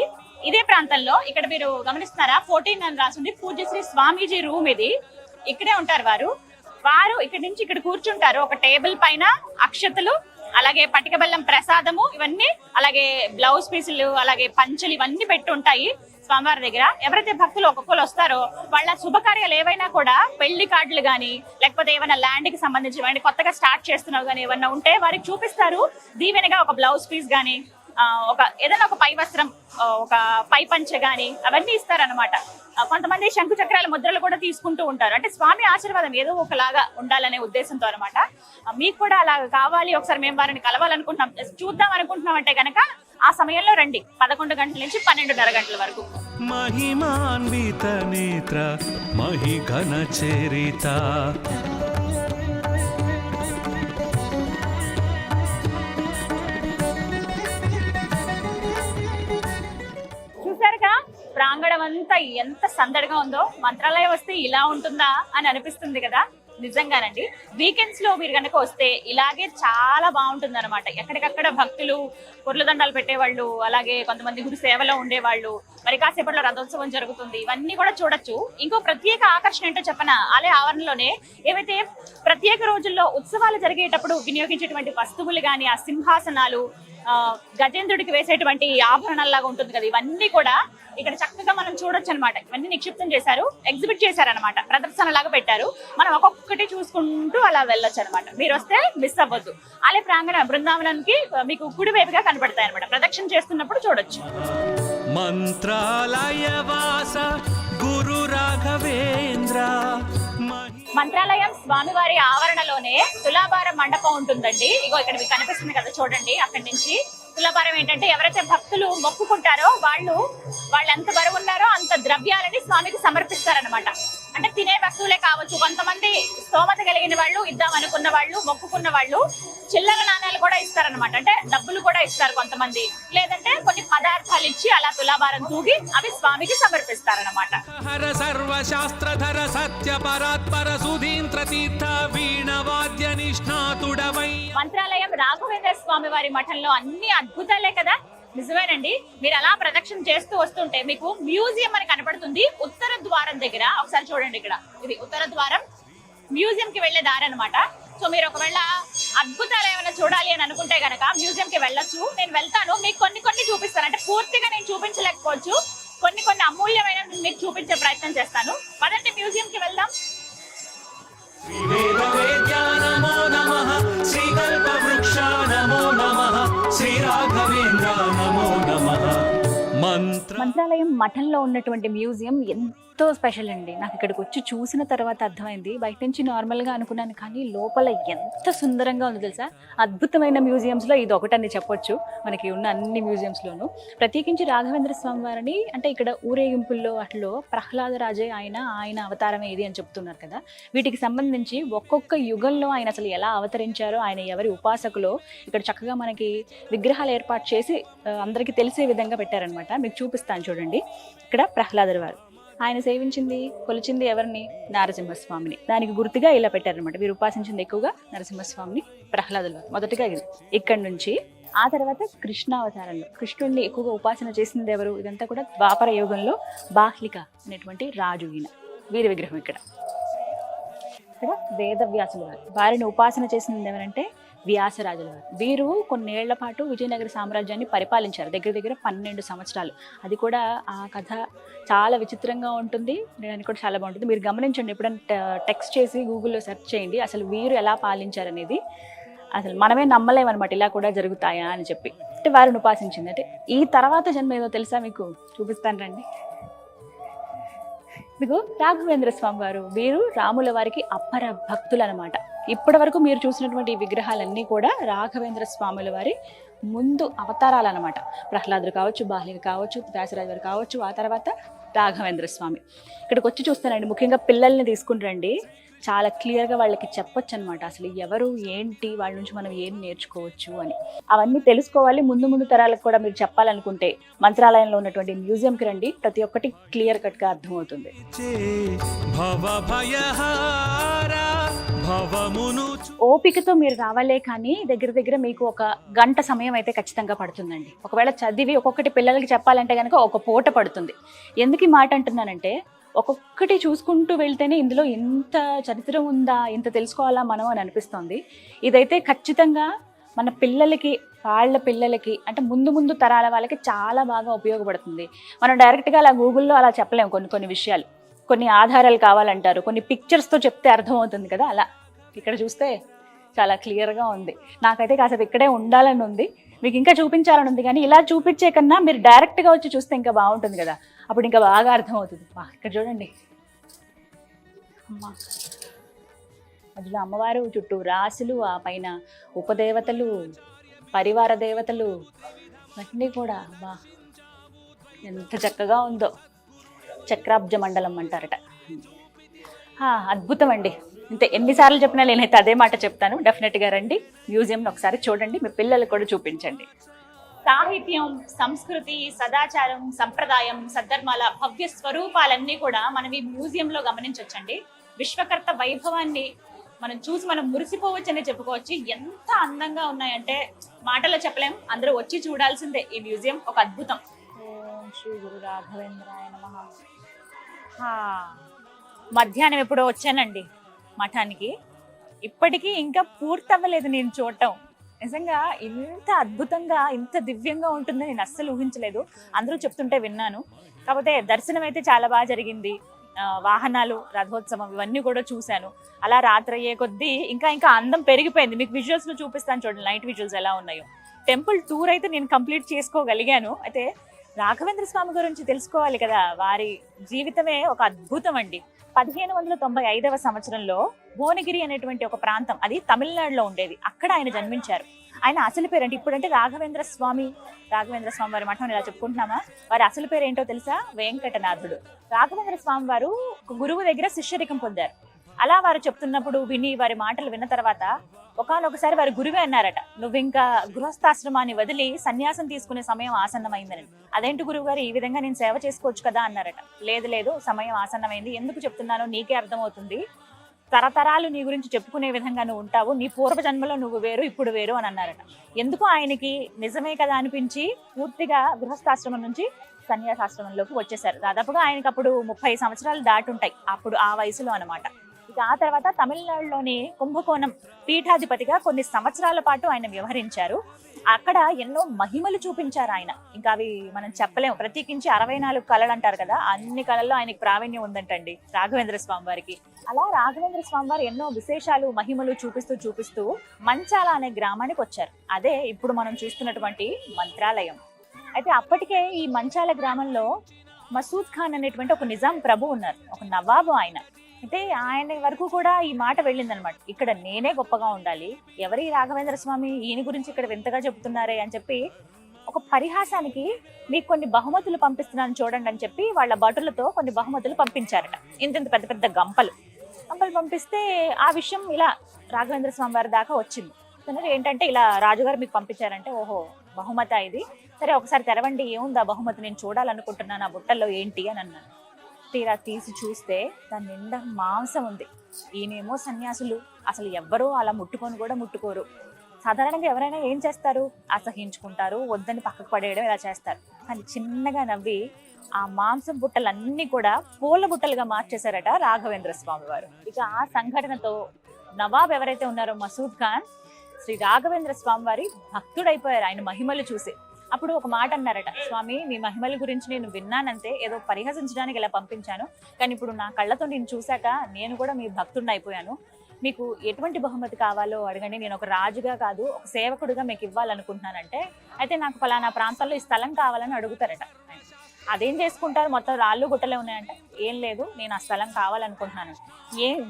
ఇదే ప్రాంతంలో ఇక్కడ మీరు గమనిస్తున్నారా 14 అని రాసింది పూజ్యశ్రీ స్వామీజీ రూమ్ ఇది. ఇక్కడే ఉంటారు వారు ఇక్కడి నుంచి ఇక్కడ కూర్చుంటారు. ఒక టేబుల్ పైన అక్షతలు, అలాగే పటిక బెల్లం ప్రసాదము, ఇవన్నీ అలాగే బ్లౌజ్ పీసులు, అలాగే పంచలు ఇవన్నీ పెట్టి ఉంటాయి స్వామివారి దగ్గర. ఎవరైతే భక్తులు ఒక్కొక్కరు వస్తారో వాళ్ళ శుభకార్యాలు ఏవైనా కూడా, పెళ్లి కార్డులు గానీ లేకపోతే ఏమైనా ల్యాండ్ కి సంబంధించి కొత్తగా స్టార్ట్ చేస్తున్నావు కానీ ఏమన్నా ఉంటే వారికి చూపిస్తారు. దీవెనగా ఒక బ్లౌజ్ పీస్ గానీ ఏదైనా ఒక పై వస్త్రం, ఒక పై పంచె గాని అవన్నీ ఇస్తారనమాట. కొంతమంది శంకు చక్రాల ముద్రలు కూడా తీసుకుంటూ ఉంటారు. అంటే స్వామి ఆశీర్వాదం ఏదో ఒకలాగా ఉండాలనే ఉద్దేశంతో అనమాట. మీకు కూడా అలా కావాలి, ఒకసారి మేము వారిని కలవాలనుకుంటున్నాం, చూద్దాం అనుకుంటున్నాం అంటే కనుక ఆ సమయంలో రండి. 11 గంటల నుంచి 12:30 గంటల వరకు. మహిమాన్విత నేత్ర మహిఘన చరిత ప్రాంగణం అంతా ఎంత సందడిగా ఉందో. మంత్రాలయం వస్తే ఇలా ఉంటుందా అని అనిపిస్తుంది కదా. నిజంగానండి, వీకెండ్స్ లో మీరు కనుక వస్తే ఇలాగే చాలా బాగుంటుంది అనమాట. ఎక్కడికక్కడ భక్తులు పొర్ల దండాలు పెట్టేవాళ్ళు, అలాగే కొంతమంది గురు సేవలో ఉండేవాళ్ళు, మరి కాసేపట్లో రథోత్సవం జరుగుతుంది, ఇవన్నీ కూడా చూడొచ్చు. ఇంకో ప్రత్యేక ఆకర్షణ ఏంటో చెప్పన, ఆలయ ఆవరణలోనే ఏవైతే ప్రత్యేక రోజుల్లో ఉత్సవాలు జరిగేటప్పుడు వినియోగించేటువంటి వస్తువులు గాని, ఆ సింహాసనాలు, గజేంద్రుడికి వేసేటువంటి ఆభరణాల్లాగా ఉంటుంది కదా, ఇవన్నీ కూడా ఇక్కడ చక్కగా మనం చూడొచ్చు అనమాట. ఇవన్నీ నిక్షిప్తం చేశారు, ఎగ్జిబిట్ చేశారనమాట, ప్రదర్శన లాగా పెట్టారు. మనం ఒక్కొక్కటి చూసుకుంటూ అలా వెళ్ళొచ్చు అనమాట. మీరు వస్తే మిస్ అవ్వద్దు. ఆలయ ప్రాంగణ బృందావనానికి మీకు కుడివైపుగా కనబడతాయి అనమాట. ప్రదక్షిణ చేస్తున్నప్పుడు చూడొచ్చు. మంత్రాలయవాస గురు రాఘవేంద్ర. మంత్రాలయం స్వామివారి ఆవరణలోనే తులాభారం మండపం ఉంటుందండి. ఇగో ఇక్కడ మీకు కనిపిస్తుంది కదా, చూడండి. అక్కడి నుంచి తులాభారం ఏంటంటే ఎవరైతే భక్తులు మొక్కుకుంటారో వాళ్ళు ఎంత బరువు ఉన్నారో అంత ద్రవ్యాలని స్వామికి సమర్పిస్తారనమాట. అంటే తినే వస్తువులే కావచ్చు, కొంతమంది స్తోమత కలిగిన వాళ్ళు, ఇద్దాం అనుకున్న వాళ్ళు, మొక్కుకున్న వాళ్ళు చిల్లర నాణ్యాలు కూడా ఇస్తారనమాట. అంటే డబ్బులు కూడా ఇస్తారు కొంతమంది, లేదంటే కొన్ని పదార్థాలు ఇచ్చి అలా తులాభారం తూగి అవి స్వామికి సమర్పిస్తారనమాట. హర సర్వశాస్త్రధర సత్య పరాత్పర సుధీంద్ర తీర్థ వీణ వాద్య నిష్ణాతుడవై. మంత్రాలయం రాఘవేంద్ర స్వామి వారి మఠంలో అన్ని అద్భుతాలే కదా. నిజమేనండి. మీరు అలా ప్రదక్షిణ చేస్తూ వస్తుంటే మీకు మ్యూజియం అని కనపడుతుంది ఉత్తర ద్వారం దగ్గర. ఒకసారి చూడండి, ఇక్కడ ఇది ఉత్తర ద్వారం, మ్యూజియం కి వెళ్లే దారి అనమాట. సో మీరు ఒకవేళ అద్భుతాలు ఏమైనా చూడాలి అని అనుకుంటే గనక మ్యూజియం కి వెళ్ళొచ్చు. నేను వెళ్తాను, మీకు కొన్ని చూపిస్తాను. అంటే పూర్తిగా నేను చూపించలేకపోవచ్చు, కొన్ని అమూల్యమైన మీకు చూపించే ప్రయత్నం చేస్తాను. పదండి మ్యూజియం కి వెళ్దాం. మంత్రాలయం మఠంలో ఉన్నటువంటి మ్యూజియం ఎంతో స్పెషల్ అండి. నాకు ఇక్కడికి వచ్చి చూసిన తర్వాత అర్థమైంది. బయట నుంచి నార్మల్గా అనుకున్నాను, కానీ లోపల ఎంత సుందరంగా ఉందో తెలుసా. అద్భుతమైన మ్యూజియంస్లో ఇది ఒకటని చెప్పొచ్చు, మనకి ఉన్న అన్ని మ్యూజియంస్లోనూ. ప్రత్యేకించి రాఘవేంద్ర స్వామి వారిని అంటే ఇక్కడ ఊరేగింపుల్లో వాటిలో ప్రహ్లాదరాజే ఆయన అవతారమే ఇది అని చెప్తున్నారు కదా. వీటికి సంబంధించి ఒక్కొక్క యుగంలో ఆయన అసలు ఎలా అవతరించారో, ఆయన ఎవరి ఉపాసకులో ఇక్కడ చక్కగా మనకి విగ్రహాలు ఏర్పాటు చేసి అందరికీ తెలిసే విధంగా పెట్టారనమాట. మీకు చూపిస్తాను చూడండి. ఇక్కడ ప్రహ్లాదుడు వారు, ఆయన సేవించింది, కొలిచింది ఎవరిని? నరసింహస్వామిని. దానికి గుర్తుగా ఇలా పెట్టారనమాట. వీరు ఉపాసించింది ఎక్కువగా నరసింహస్వామిని, ప్రహ్లాదుడు వారు. మొదటిగా ఇది ఇక్కడి నుంచి. ఆ తర్వాత కృష్ణావతారంలో కృష్ణుడిని ఎక్కువగా ఉపాసన చేసింది ఎవరు? ఇదంతా కూడా ద్వాపర యుగంలో బాహ్లిక అనేటువంటి రాజు, ఈయన వీరి విగ్రహం. ఇక్కడ వేదవ్యాసులు వారు, వారిని ఉపాసన చేసింది ఎవరంటే వ్యాసరాజుల వారు. వీరు కొన్నేళ్ల పాటు విజయనగర సామ్రాజ్యాన్ని పరిపాలించారు, దగ్గర దగ్గర 12 సంవత్సరాలు. అది కూడా ఆ కథ చాలా విచిత్రంగా ఉంటుంది, దానికి కూడా చాలా బాగుంటుంది. మీరు గమనించండి, ఎప్పుడైనా టెక్స్ట్ చేసి గూగుల్లో సెర్చ్ చేయండి అసలు వీరు ఎలా పాలించారనేది. అసలు మనమే నమ్మలేమన్నమాట ఇలా కూడా జరుగుతాయా అని చెప్పి. అంటే వారిని ఉపాసించింది. అంటే ఈ తర్వాత జన్మ ఏదో తెలుసా మీకు? చూపిస్తాను రండి. మీకు రాఘవేంద్ర స్వామి వారు, వీరు రాముల వారికి అపర భక్తులు అనమాట. ఇప్పటి వరకు మీరు చూసినటువంటి విగ్రహాలన్నీ కూడా రాఘవేంద్ర స్వాముల వారి ముందు అవతారాలు అనమాట. ప్రహ్లాదుడు కావచ్చు, బాహ్లిక కావచ్చు, వ్యాసరాజు వారు కావచ్చు, ఆ తర్వాత రాఘవేంద్ర స్వామి. ఇక్కడికి వచ్చి చూస్తానండి, ముఖ్యంగా పిల్లల్ని తీసుకుని రండి, చాలా క్లియర్గా వాళ్ళకి చెప్పొచ్చు అనమాట అసలు ఎవరు ఏంటి, వాళ్ళ నుంచి మనం ఏం నేర్చుకోవచ్చు అని. అవన్నీ తెలుసుకోవాలి. ముందు తరాలకు కూడా మీరు చెప్పాలనుకుంటే మంత్రాలయంలో ఉన్నటువంటి మ్యూజియంకి రండి, ప్రతి ఒక్కటి క్లియర్ కట్గా అర్థమవుతుంది. ఓపికతో మీరు రావాలే కానీ దగ్గర దగ్గర మీకు 1 గంట సమయం అయితే ఖచ్చితంగా పడుతుందండి. ఒకవేళ చదివి ఒక్కొక్కటి పిల్లలకి చెప్పాలంటే కనుక 1 పూట పడుతుంది. ఎందుకు ఈ మాట అంటున్నానంటే, ఒక్కొక్కటి చూసుకుంటూ వెళ్తేనే ఇందులో ఇంత చరిత్ర ఉందా, ఇంత తెలుసుకోవాలా మనం అని అనిపిస్తుంది. ఇదైతే ఖచ్చితంగా మన పిల్లలకి, వాళ్ళ పిల్లలకి, అంటే ముందు తరాల వాళ్ళకి చాలా బాగా ఉపయోగపడుతుంది. మనం డైరెక్ట్గా అలా గూగుల్లో అలా చెప్పలేము కొన్ని విషయాలు. కొన్ని ఆధారాలు కావాలంటారు, కొన్ని పిక్చర్స్తో చెప్తే అర్థమవుతుంది కదా. అలా ఇక్కడ చూస్తే చాలా క్లియర్గా ఉంది. నాకైతే కాసేపు ఇక్కడే ఉండాలని ఉంది, మీకు ఇంకా చూపించాలని ఉంది. కానీ ఇలా చూపించే కన్నా మీరు డైరెక్ట్గా వచ్చి చూస్తే ఇంకా బాగుంటుంది కదా, అప్పుడు ఇంకా బాగా అర్థమవుతుంది. ఇక్కడ చూడండి, అమ్మా మధ్యలో అమ్మవారు, చుట్టూ రాసులు, ఆ పైన ఉపదేవతలు, పరివార దేవతలు అన్నీ కూడా బా ఎంత చక్కగా ఉందో. చక్రాబ్జ మండలం అంటారట. అద్భుతం అండి. ఇంత ఎన్నిసార్లు చెప్పినా నేనైతే అదే మాట చెప్తాను. డెఫినెట్గా రండి, మ్యూజియంని ఒకసారి చూడండి, మీ పిల్లలకు కూడా చూపించండి. సాహిత్యం, సంస్కృతి, సదాచారం, సంప్రదాయం, సద్ధర్మాల భవ్య స్వరూపాలన్నీ కూడా మనం ఈ మ్యూజియంలో గమనించవచ్చండి. విశ్వకర్త వైభవాన్ని మనం చూసి మనం మురిసిపోవచ్చని చెప్పుకోవచ్చు. ఎంత అందంగా ఉన్నాయంటే మాటలో చెప్పలేం, అందరూ వచ్చి చూడాల్సిందే. ఈ మ్యూజియం ఒక అద్భుతం. ఓం శ్రీ గురు రాఘవేంద్రాయ నమః. మధ్యాహ్నం ఎప్పుడో వచ్చానండి మఠానికి, ఇప్పటికీ ఇంకా పూర్తవ్వలేదు నేను చూడటం. నిజంగా ఇంత అద్భుతంగా, ఇంత దివ్యంగా ఉంటుందని నేను అస్సలు ఊహించలేదు. అందరూ చెప్తుంటే విన్నాను. కాకపోతే దర్శనం అయితే చాలా బాగా జరిగింది. వాహనాలు, రథోత్సవం ఇవన్నీ కూడా చూశాను. అలా రాత్రి అయ్యే కొద్దీ ఇంకా అందం పెరిగిపోయింది. మీకు విజువల్స్లో చూపిస్తాను చూడండి, నైట్ విజువల్స్ ఎలా ఉన్నాయో. టెంపుల్ టూర్ అయితే నేను కంప్లీట్ చేసుకోగలిగాను. అయితే రాఘవేంద్ర స్వామి గురించి తెలుసుకోవాలి కదా, వారి జీవితమే ఒక అద్భుతం అండి. 1595వ సంవత్సరంలో భువనగిరి అనేటువంటి ఒక ప్రాంతం, అది తమిళనాడులో ఉండేది, అక్కడ ఆయన జన్మించారు. ఆయన అసలు పేరు అంటే ఇప్పుడంటే రాఘవేంద్ర స్వామి వారి మఠం ఇలా చెప్పుకుంటున్నామా, వారి అసలు పేరు ఏంటో తెలుసా? వెంకటనాథుడు. రాఘవేంద్ర స్వామి వారు గురువు దగ్గర శిష్యరికం పొందారు. అలా వారు చెప్తున్నప్పుడు విని, వారి మాటలు విన్న తర్వాత ఒకానొకసారి వారి గురువే అన్నారట, నువ్వు ఇంకా గృహస్థాశ్రమాన్ని వదిలి సన్యాసం తీసుకునే సమయం ఆసన్నమైందని. అదేంటి గురువు గారు, ఈ విధంగా నేను సేవ చేసుకోవచ్చు కదా అన్నారట. లేదు సమయం ఆసన్నమైంది, ఎందుకు చెప్తున్నానో నీకే అర్థమవుతుంది. తరతరాలు నీ గురించి చెప్పుకునే విధంగా నువ్వు ఉంటావు, నీ పూర్వజన్మలో నువ్వు వేరు, ఇప్పుడు వేరు అని అన్నారట. ఎందుకు ఆయనకి నిజమే కదా అనిపించి పూర్తిగా గృహస్థాశ్రమం నుంచి సన్యాసాశ్రమంలోకి వచ్చేసారు. దాదాపుగా ఆయనకు అప్పుడు 30 సంవత్సరాలు దాటుంటాయి, అప్పుడు ఆ వయసులో అనమాట. ఇక ఆ తర్వాత తమిళనాడులోని కుంభకోణం పీఠాధిపతిగా కొన్ని సంవత్సరాల పాటు ఆయన వ్యవహరించారు. అక్కడ ఎన్నో మహిమలు చూపించారు ఆయన. ఇంకా అవి మనం చెప్పలేము. ప్రత్యేకించి 64 కళలు అంటారు కదా, అన్ని కళల్లో ఆయనకి ప్రావీణ్యం ఉందంటండి రాఘవేంద్ర స్వామి వారికి. అలా రాఘవేంద్ర స్వామి వారు ఎన్నో విశేషాలు, మహిమలు చూపిస్తూ మంచాల అనే గ్రామానికి వచ్చారు. అదే ఇప్పుడు మనం చూస్తున్నటువంటి మంత్రాలయం. అయితే అప్పటికే ఈ మంచాల గ్రామంలో మసూద్ ఖాన్ అనేటువంటి ఒక నిజాం ప్రభు ఉన్నారు, ఒక నవాబు ఆయన. అయితే ఆయన వరకు కూడా ఈ మాట వెళ్ళిందనమాట, ఇక్కడ నేనే గొప్పగా ఉండాలి, ఎవరి రాఘవేంద్ర స్వామి ఈయన గురించి ఇక్కడ వింతగా చెబుతున్నారే అని చెప్పి ఒక పరిహాసానికి మీకు కొన్ని బహుమతులు పంపిస్తున్నాను చూడండి అని చెప్పి వాళ్ళ భటులతో కొన్ని బహుమతులు పంపించారట. ఇంత పెద్ద గంపలు పంపిస్తే ఆ విషయం ఇలా రాఘవేంద్ర స్వామి వారి దాకా వచ్చింది. ఏంటంటే ఇలా రాజుగారు మీకు పంపించారంటే, ఓహో బహుమతి ఇది, సరే ఒకసారి తెరవండి, ఏముంది ఆ బహుమతి, నేను చూడాలనుకుంటున్నాను ఆ బుట్టల్లో ఏంటి అని అన్నాను. తీరా తీసి చూస్తే దాని నిండా మాంసం ఉంది. ఈయనేమో సన్యాసులు, అసలు ఎవ్వరూ అలా ముట్టుకోరు. సాధారణంగా ఎవరైనా ఏం చేస్తారు, అసహించుకుంటారు, వద్దని పక్కకు పడేయడం ఇలా చేస్తారు. కానీ చిన్నగా నవ్వి ఆ మాంసం బుట్టలన్నీ కూడా పూల బుట్టలుగా మార్చేశారట రాఘవేంద్ర స్వామి వారు. ఇక ఆ సంఘటనతో నవాబ్ ఎవరైతే ఉన్నారో మసూద్ ఖాన్ శ్రీ రాఘవేంద్ర స్వామి వారి భక్తుడైపోయారు ఆయన మహిమలు చూసి. అప్పుడు ఒక మాట అన్నారట, స్వామి మీ మహిమల గురించి నేను విన్నానంతే, ఏదో పరిహసించడానికి ఇలా పంపించాను, కానీ ఇప్పుడు నా కళ్ళతో నేను చూశాక నేను కూడా మీ భక్తుడిని అయిపోయాను. మీకు ఎటువంటి బహుమతి కావాలో అడగండి, నేను ఒక రాజుగా కాదు ఒక సేవకుడిగా మీకు ఇవ్వాలనుకుంటున్నానంటే, అయితే నాకు ఫలానా ప్రాంతాల్లో ఈ స్థలం కావాలని అడుగుతారట. అదేం చేసుకుంటారు, మొత్తం రాళ్ళు గుట్టలే ఉన్నాయంటే, ఏం లేదు నేను ఆ స్థలం కావాలనుకుంటున్నాను.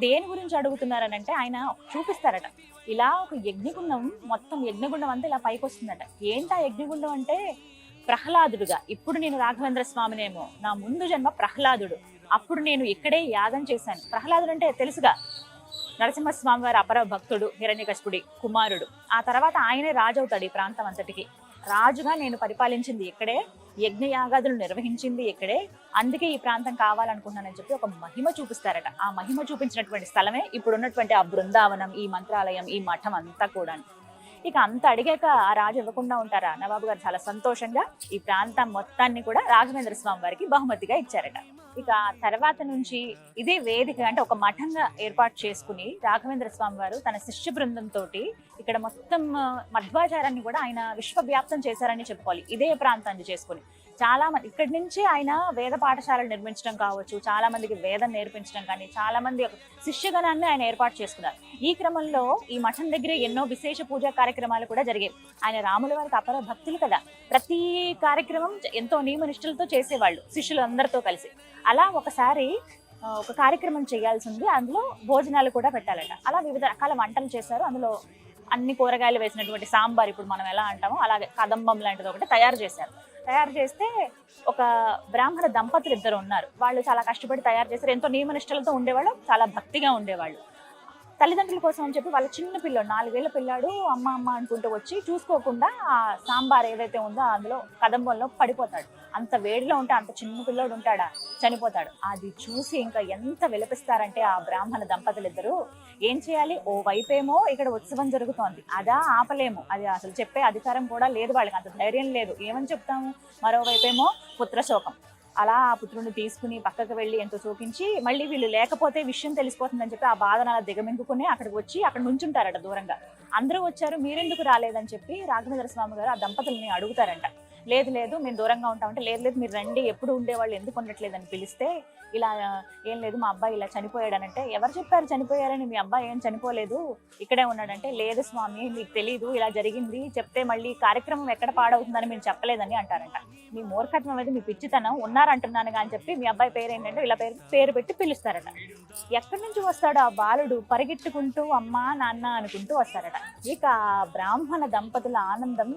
దేని గురించి అడుగుతున్నారనంటే ఆయన చూపిస్తారట, ఇలా ఒక యజ్ఞగుండం, మొత్తం యజ్ఞగుండం అంతా ఇలా పైకి వస్తుందట. ఏంటా యజ్ఞగుండం అంటే, ప్రహ్లాదుడుగా ఇప్పుడు నేను రాఘవేంద్ర స్వామినేమో, నా ముందు జన్మ ప్రహ్లాదుడు, అప్పుడు నేను ఇక్కడే యాగం చేశాను. ప్రహ్లాదుడు అంటే తెలుసుగా, నరసింహస్వామి వారి అపర భక్తుడు, హిరణ్యకశిపుడి కుమారుడు. ఆ తర్వాత ఆయనే రాజు అవుతాడు ఈ ప్రాంతం అంతటికి. రాజుగా నేను పరిపాలించింది ఇక్కడే, యజ్ఞయాగాదులు నిర్వహించింది ఇక్కడే, అందుకే ఈ ప్రాంతం కావాలనుకున్నానని చెప్పి ఒక మహిమ చూపిస్తారట. ఆ మహిమ చూపించినటువంటి స్థలమే ఇప్పుడు ఉన్నటువంటి ఆ బృందావనం, ఈ మంత్రాలయం, ఈ మఠం అంతా కూడా. ఇక అంత అడిగాక ఆ రాజు ఇవ్వకుండా ఉంటారా? నవాబు గారు చాలా సంతోషంగా ఈ ప్రాంతం మొత్తాన్ని కూడా రాఘవేంద్ర స్వామి వారికి బహుమతిగా ఇచ్చారట. ఇక తర్వాత నుంచి ఇదే వేదిక అంటే ఒక మఠంగా ఏర్పాటు చేసుకుని రాఘవేంద్ర స్వామి వారు తన శిష్య బృందంతో ఇక్కడ మొత్తం మధ్వాచారాన్ని కూడా ఆయన విశ్వవ్యాప్తం చేశారని చెప్పుకోవాలి. ఇదే ప్రాంతాన్ని చేసుకుని చాలా మంది ఇక్కడి నుంచి ఆయన వేద పాఠశాలలు నిర్మించడం కావచ్చు, చాలా మందికి వేదం నేర్పించడం కానీ, చాలా మంది శిష్యగణాన్ని ఆయన ఏర్పాటు చేసుకున్నారు. ఈ క్రమంలో ఈ మఠం దగ్గర ఎన్నో విశేష పూజా కార్యక్రమాలు కూడా జరిగాయి. ఆయన రాముల వారికి అపర భక్తులు కదా, ప్రతి కార్యక్రమం ఎంతో నియమ నిష్ఠలతో చేసేవాళ్ళు శిష్యులు అందరితో కలిసి. అలా ఒకసారి ఒక కార్యక్రమం చేయాల్సి ఉంది, అందులో భోజనాలు కూడా పెట్టాలట. అలా వివిధ రకాల వంటలు చేశారు. అందులో అన్ని కూరగాయలు వేసినటువంటి సాంబార్, ఇప్పుడు మనం ఎలా అంటామో అలాగే కదంబం లాంటిది ఒకటి తయారు చేశారు. తయారు చేస్తే ఒక బ్రాహ్మణ దంపతులు ఇద్దరు ఉన్నారు. వాళ్ళు చాలా కష్టపడి తయారు చేశారు, ఎంతో నియమనిష్టలతో ఉండేవాళ్ళు, చాలా భక్తిగా ఉండేవాళ్ళు. తల్లిదండ్రుల కోసం అని చెప్పి వాళ్ళ చిన్న పిల్లాడు, 4 ఏళ్ల పిల్లాడు అమ్మ అమ్మ అనుకుంటూ వచ్చి చూసుకోకుండా ఆ సాంబార్ ఏదైతే ఉందో అందులో కదంబంలో పడిపోతాడు. అంత వేడిలో ఉంటే అంత చిన్న పిల్లోడు ఉంటాడా, చనిపోతాడు. అది చూసి ఇంకా ఎంత విలపిస్తారంటే ఆ బ్రాహ్మణ దంపతులు ఇద్దరు, ఏం చేయాలి, ఓ వైపేమో ఇక్కడ ఉత్సవం జరుగుతోంది, అదా ఆపలేము, అది అసలు చెప్పే అధికారం కూడా లేదు వాళ్ళకి, అంత ధైర్యం లేదు, ఏమని చెప్తాము. మరోవైపేమో పుత్రశోకం. అలా ఆ పుత్రుడిని తీసుకుని పక్కకు వెళ్ళి ఎంతో శోకించి, మళ్ళీ వీళ్ళు లేకపోతే విషయం తెలిసిపోతుందని చెప్పి ఆ బాధను అలా దిగమింగుకుని అక్కడికి వచ్చి అక్కడ నుంచుంటారట దూరంగా. అందరూ వచ్చారు, మీరెందుకు రాలేదని చెప్పి రాఘవేంద్ర స్వామి గారు ఆ దంపతుల్ని అడుగుతారంట. లేదు లేదు మేము దూరంగా ఉంటామంటే, లేదు లేదు మీరు రండి, ఎప్పుడు ఉండేవాళ్ళు ఎందుకు ఉండట్లేదని పిలిస్తే, ఇలా ఏం లేదు మా అబ్బాయి ఇలా చనిపోయాడనంటే, ఎవరు చెప్పారు చనిపోయారని, మీ అబ్బాయి ఏం చనిపోలేదు ఇక్కడే ఉన్నాడంటే, లేదు స్వామి మీకు తెలీదు, ఇలా జరిగింది, చెప్తే మళ్ళీ కార్యక్రమం ఎక్కడ పాడవుతుందని మీరు చెప్పలేదని అంటారంట. మీ మూర్ఖత్వం అయితే మీ పిచ్చితనం, ఉన్నారంటున్నాను అని చెప్పి మీ అబ్బాయి పేరు ఏంటంటే ఇలా పేరు పెట్టి పిలుస్తారట. ఎక్కడి నుంచి వస్తాడు ఆ బాలుడు, పరిగెట్టుకుంటూ అమ్మా నాన్న అనుకుంటూ వస్తారట. ఇక బ్రాహ్మణ దంపతుల ఆనందం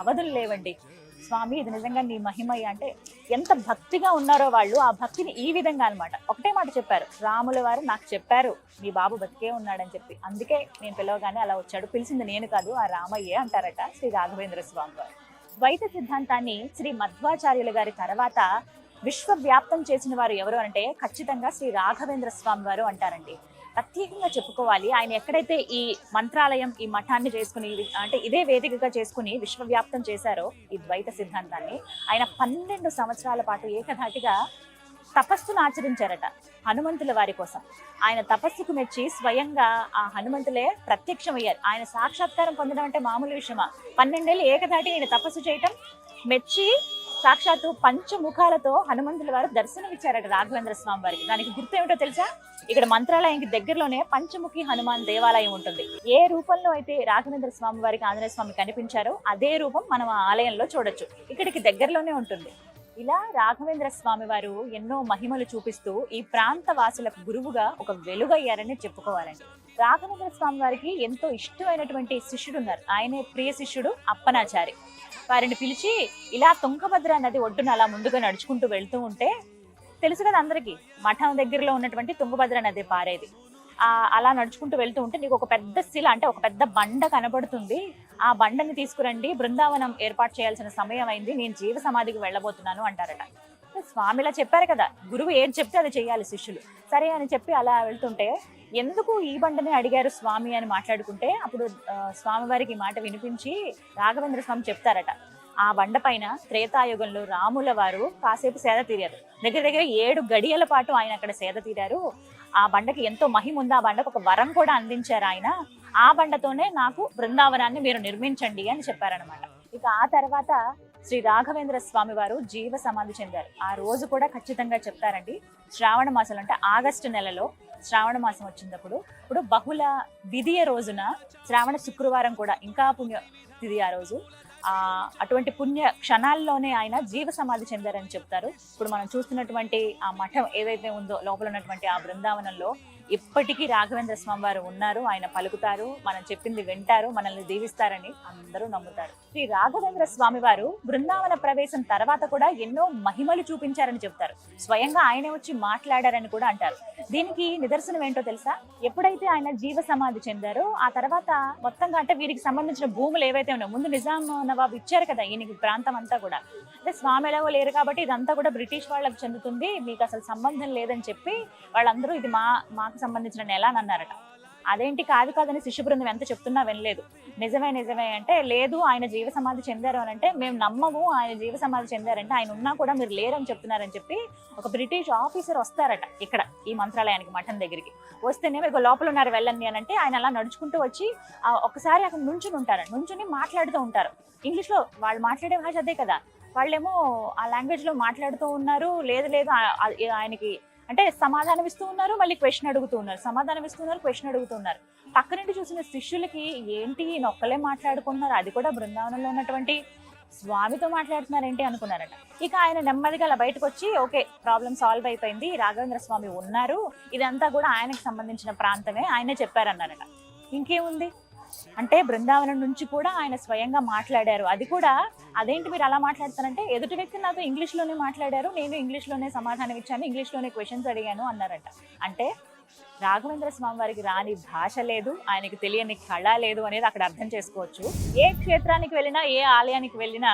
అవధులు లేవండి. స్వామి ఇది నిజంగా నీ మహిమయ్య అంటే ఎంత భక్తిగా ఉన్నారో వాళ్ళు. ఆ భక్తిని ఈ విధంగా అనమాట, ఒకటే మాట చెప్పారు, రాముల వారు నాకు చెప్పారు మీ బాబు బతికే ఉన్నాడని చెప్పి, అందుకే నేను పిలవగానే అలా వచ్చాడు, పిలిచింది నేను కాదు ఆ రామయ్యే అంటారట శ్రీ రాఘవేంద్ర స్వామి వారు. ద్వైత సిద్ధాంతాన్ని శ్రీ మధ్వాచార్యుల గారి తర్వాత విశ్వవ్యాప్తం చేసిన వారు ఎవరు అంటే ఖచ్చితంగా శ్రీ రాఘవేంద్ర స్వామి వారు అంటారండి. ప్రత్యేకంగా చెప్పుకోవాలి, ఆయన ఎక్కడైతే ఈ మంత్రాలయం, ఈ మఠాన్ని చేసుకుని, అంటే ఇదే వేదికగా చేసుకుని విశ్వవ్యాప్తం చేశారో ఈ ద్వైత సిద్ధాంతాన్ని, ఆయన 12 సంవత్సరాల పాటు ఏకధాటిగా తపస్సును ఆచరించారట హనుమంతుల వారి కోసం. ఆయన తపస్సుకు మెచ్చి స్వయంగా ఆ హనుమంతులే ప్రత్యక్షమయ్యారు. ఆయన సాక్షాత్కారం పొందడం అంటే మామూలు విషయమా? 12 ఏళ్ళు ఏకధాటి ఆయన తపస్సు చేయటం మెచ్చి సాక్షాత్తు పంచముఖాలతో హనుమంతుల వారు దర్శనమిచ్చారట రాఘవేంద్ర స్వామి వారికి. దానికి గుర్తు ఏమిటో తెలుసా? ఇక్కడ మంత్రాలయానికి దగ్గరలోనే పంచముఖి హనుమాన్ దేవాలయం ఉంటుంది. ఏ రూపంలో అయితే రాఘవేంద్ర స్వామి వారికి ఆంజనేయ స్వామి కనిపించారో అదే రూపం మనం ఆ ఆలయంలో చూడొచ్చు. ఇక్కడికి దగ్గరలోనే ఉంటుంది. ఇలా రాఘవేంద్ర స్వామి వారు ఎన్నో మహిమలు చూపిస్తూ ఈ ప్రాంత వాసులకు గురువుగా ఒక వెలుగయ్యారని చెప్పుకోవాలండి. రాఘవేంద్ర స్వామి వారికి ఎంతో ఇష్టమైనటువంటి శిష్యుడు ఉన్నారు. ఆయనే ప్రియ శిష్యుడు అప్పనాచారి. వారిని పిలిచి ఇలా తుంగభద్ర నది ఒడ్డున అలా ముందుగా నడుచుకుంటూ వెళ్తూ ఉంటే, తెలుసు కదా అందరికీ, మఠం దగ్గరలో ఉన్నటువంటి తుంగభద్ర నది పారేది. అలా నడుచుకుంటూ వెళ్తూ ఉంటే నీకు ఒక పెద్ద శిల అంటే ఒక పెద్ద బండ కనబడుతుంది, ఆ బండని తీసుకురండి, బృందావనం ఏర్పాటు చేయాల్సిన సమయం అయింది, నేను జీవ సమాధికి వెళ్ళబోతున్నాను అంటారట. స్వామిలా చెప్పారు కదా, గురువు ఏం చెప్తే అది చేయాలి శిష్యులు. సరే అని చెప్పి అలా వెళ్తుంటే, ఎందుకు ఈ బండని అడిగారు స్వామి అని మాట్లాడుకుంటే, అప్పుడు స్వామివారికి ఈ మాట వినిపించి రాఘవేంద్ర స్వామి చెప్తారట, ఆ బండ పైన త్రేతాయుగంలో రాముల వారు కాసేపు సేద తీరారు. దగ్గర 7 గడియల పాటు ఆయన అక్కడ సేద తీరారు. ఆ బండకి ఎంతో మహిమ ఉంది, ఆ బండకు ఒక వరం కూడా అందించారు ఆయన. ఆ బండతోనే నాకు బృందావనాన్ని మీరు నిర్మించండి అని చెప్పారనమాట. ఇక ఆ తర్వాత శ్రీ రాఘవేంద్ర స్వామి వారు జీవ సమాధి చెందారు. ఆ రోజు కూడా ఖచ్చితంగా చెప్తారండి, శ్రావణ మాసం అంటే ఆగస్టు నెలలో శ్రావణ మాసం వచ్చినప్పుడు ఇప్పుడు బహుళ విధియ రోజున శ్రావణ శుక్రవారం కూడా ఇంకా పుణ్య తిథి ఆ రోజు. అటువంటి పుణ్య క్షణాల్లోనే ఆయన జీవ సమాధి చెందారని చెప్తారు. ఇప్పుడు మనం చూస్తున్నటువంటి ఆ మఠం ఏదైతే ఉందో లోపల ఉన్నటువంటి ఆ బృందావనంలో ఇప్పటికీ రాఘవేంద్ర స్వామి వారు ఉన్నారు. ఆయన పలుకుతారు, మనం చెప్పింది వింటారు, మనల్ని దీవిస్తారని అందరూ నమ్ముతారు. శ్రీ రాఘవేంద్ర స్వామి వారు బృందావన ప్రవేశం తర్వాత కూడా ఎన్నో మహిమలు చూపించారని చెప్తారు. స్వయంగా ఆయనే వచ్చి మాట్లాడారని కూడా అంటారు. దీనికి నిదర్శనం ఏంటో తెలుసా? ఎప్పుడైతే ఆయన జీవ సమాధి చెందారో ఆ తర్వాత మొత్తంగా అంటే వీరికి సంబంధించిన భూములు ఏవైతే ఉన్నాయో, ముందు నిజాం నవాబు ఇచ్చారు కదా ఈయనకి ప్రాంతం అంతా కూడా, అంటే స్వామి ఎలాగో లేరు కాబట్టి ఇదంతా కూడా బ్రిటిష్ వాళ్ళకి చెందుతుంది, మీకు అసలు సంబంధం లేదని చెప్పి వాళ్ళందరూ ఇది మాకు సంబంధించిన నెల అని అన్నారట. అదేంటి కాదని శిష్య బృందం ఎంత చెప్తున్నా వినలేదు. నిజమే అంటే లేదు, ఆయన జీవ సమాధి చెందారు అని అంటే మేము నమ్మము, ఆయన జీవ సమాధి చెందారంటే ఆయన ఉన్నా కూడా మీరు లేరని చెప్తున్నారని చెప్పి ఒక బ్రిటిష్ ఆఫీసర్ వస్తారట ఇక్కడ ఈ మంత్రాలయానికి మఠం దగ్గరికి. వస్తేనేమో ఇక లోపల ఉన్నారు వెళ్ళండి అని అంటే ఆయన అలా నడుచుకుంటూ వచ్చి ఒకసారి అక్కడ నుంచుని మాట్లాడుతూ ఉంటారు. ఇంగ్లీష్ లో వాళ్ళు మాట్లాడే భాష అదే కదా, వాళ్ళేమో ఆ లాంగ్వేజ్ లో మాట్లాడుతూ ఉన్నారు. లేదు ఆయనకి అంటే సమాధానం ఇస్తూ ఉన్నారు, మళ్ళీ క్వశ్చన్ అడుగుతూ ఉన్నారు. పక్క నుండి చూసిన శిష్యులకి ఏంటి నొక్కలే మాట్లాడుకుంటున్నారు, అది కూడా బృందావనంలో ఉన్నటువంటి స్వామితో మాట్లాడుతున్నారు ఏంటి అనుకున్నారట. ఇక ఆయన నెమ్మదిగా అలా బయటకు వచ్చి ఓకే ప్రాబ్లం సాల్వ్ అయిపోయింది, రాఘవేంద్ర స్వామి ఉన్నారు, ఇదంతా కూడా ఆయనకు సంబంధించిన ప్రాంతమే, ఆయనే చెప్పారన్నారట. ఇంకేముంది అంటే బృందావనం నుంచి కూడా ఆయన స్వయంగా మాట్లాడారు. అది కూడా అదేంటి మీరు అలా మాట్లాడతారంటే ఎదుటి వ్యక్తి నాతో ఇంగ్లీష్లోనే మాట్లాడారు, నేను ఇంగ్లీష్లోనే సమాధానం ఇచ్చాను, ఇంగ్లీష్లోనే క్వశ్చన్స్ అడిగాను అన్నారట. అంటే రాఘవేంద్ర స్వామి వారికి రాని భాష లేదు, ఆయనకి తెలియని కళ లేదు అనేది అక్కడ అర్థం చేసుకోవచ్చు. ఏ క్షేత్రానికి వెళ్ళినా ఏ ఆలయానికి వెళ్ళినా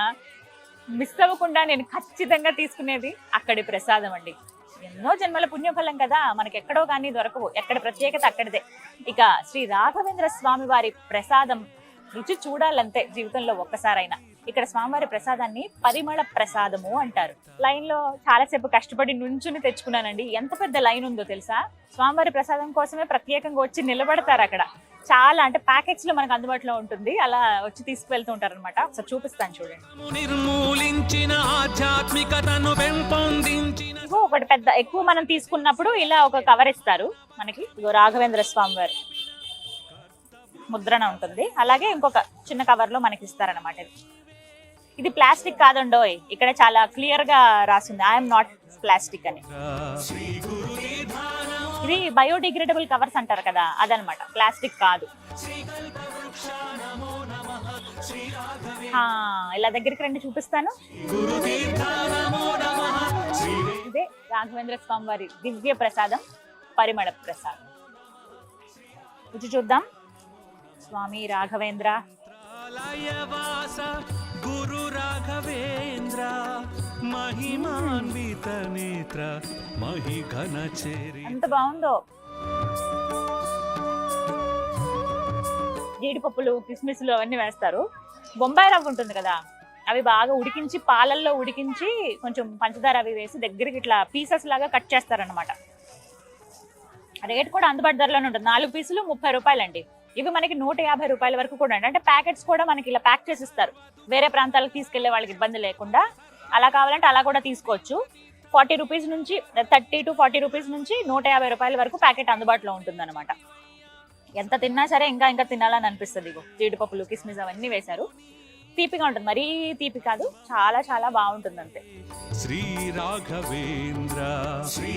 మిస్ అవ్వకుండా నేను ఖచ్చితంగా తీసుకునేది అక్కడి ప్రసాదం అండి. ఎన్నో జన్మల పుణ్యఫలం కదా, మనకి ఎక్కడో కానీ దొరకవు, ఎక్కడ ప్రత్యేకత అక్కడిదే. ఇక శ్రీ రాఘవేంద్ర స్వామి వారి ప్రసాదం రుచి చూడాలంతే జీవితంలో ఒక్కసారైనా. ఇక్కడ స్వామివారి ప్రసాదాన్ని పరిమళ ప్రసాదము అంటారు. లైన్ లో చాలాసేపు కష్టపడి నుంచుని తెచ్చుకున్నానండి. ఎంత పెద్ద లైన్ ఉందో తెలుసా? స్వామివారి ప్రసాదం కోసమే ప్రత్యేకంగా వచ్చి నిలబడతారు అక్కడ. చాలా అంటే ప్యాకెట్స్ లో మనకు అందుబాటులో ఉంటుంది, అలా వచ్చి తీసుకువెళ్తూ ఉంటారు అనమాట. ఒకసారి చూపిస్తాను చూడండి. నిర్మూలించిన ఆధ్యాత్మికతను పెంపొందించిన ఒకటి పెద్ద ఎక్కువ మనం తీసుకున్నప్పుడు ఇలా ఒక కవర్ ఇస్తారు మనకి. ఇగో రాఘవేంద్ర స్వామి వారి ముద్రణ ఉంటుంది, అలాగే ఇంకొక చిన్న కవర్ లో మనకి ఇస్తారనమాట. ఇది ప్లాస్టిక్ కాదండోయ్, ఇక్కడ చాలా క్లియర్ గా రాసింది ఐఎమ్ నాట్ ప్లాస్టిక్ అని. ఇది బయోడిగ్రేడబుల్ కవర్స్ అంటారు కదా, అదనమాట, ప్లాస్టిక్ కాదు. ఇలా దగ్గరికి రండి చూపిస్తాను. ఇదే రాఘవేంద్ర స్వామి వారి దివ్య ప్రసాదం, పరిమళ ప్రసాదం. రుచి చూద్దాం. స్వామి రాఘవేంద్ర గురు రాఘవేంద్ర మహిమాన్విత నేత్ర మహిఘన చేరి. ఎంత బాగుందో. జీడిపప్పులు కిస్మిస్లు అవన్నీ వేస్తారు. బొంబాయి రవ్వ ఉంటుంది కదా, అవి బాగా ఉడికించి పాలల్లో ఉడికించి కొంచెం పంచదార అవి వేసి దగ్గరికి ఇట్లా పీసెస్ లాగా కట్ చేస్తారనమాట. రేట్ కూడా అందుబాటు ధరలోనే ఉంటుంది. 4 పీసులు 30 రూపాయలండి. ఇవి మనకి 150 రూపాయల వరకు కూడా అంటే ప్యాకెట్స్ కూడా మనకి ఇలా ప్యాక్ చేసి ఇస్తారు. వేరే ప్రాంతాలకు తీసుకెళ్లే వాళ్ళకి ఇబ్బంది లేకుండా అలా కావాలంటే అలా కూడా తీసుకోవచ్చు. 40 రూపీస్ నుంచి 30 to 40 రూపీస్ నుంచి 150 రూపాయల వరకు ప్యాకెట్ అందుబాటులో ఉంటుంది అనమాట. ఎంత తిన్నా సరే ఇంకా తినాలని అనిపిస్తుంది. ఇగో జీడిపప్పులు కిస్మిస్ అవన్నీ వేశారు. తీపిగా ఉంటుంది, మరీ తీపి కాదు, చాలా చాలా బాగుంటుంది అంతే. శ్రీ రాఘవేంద్ర శ్రీ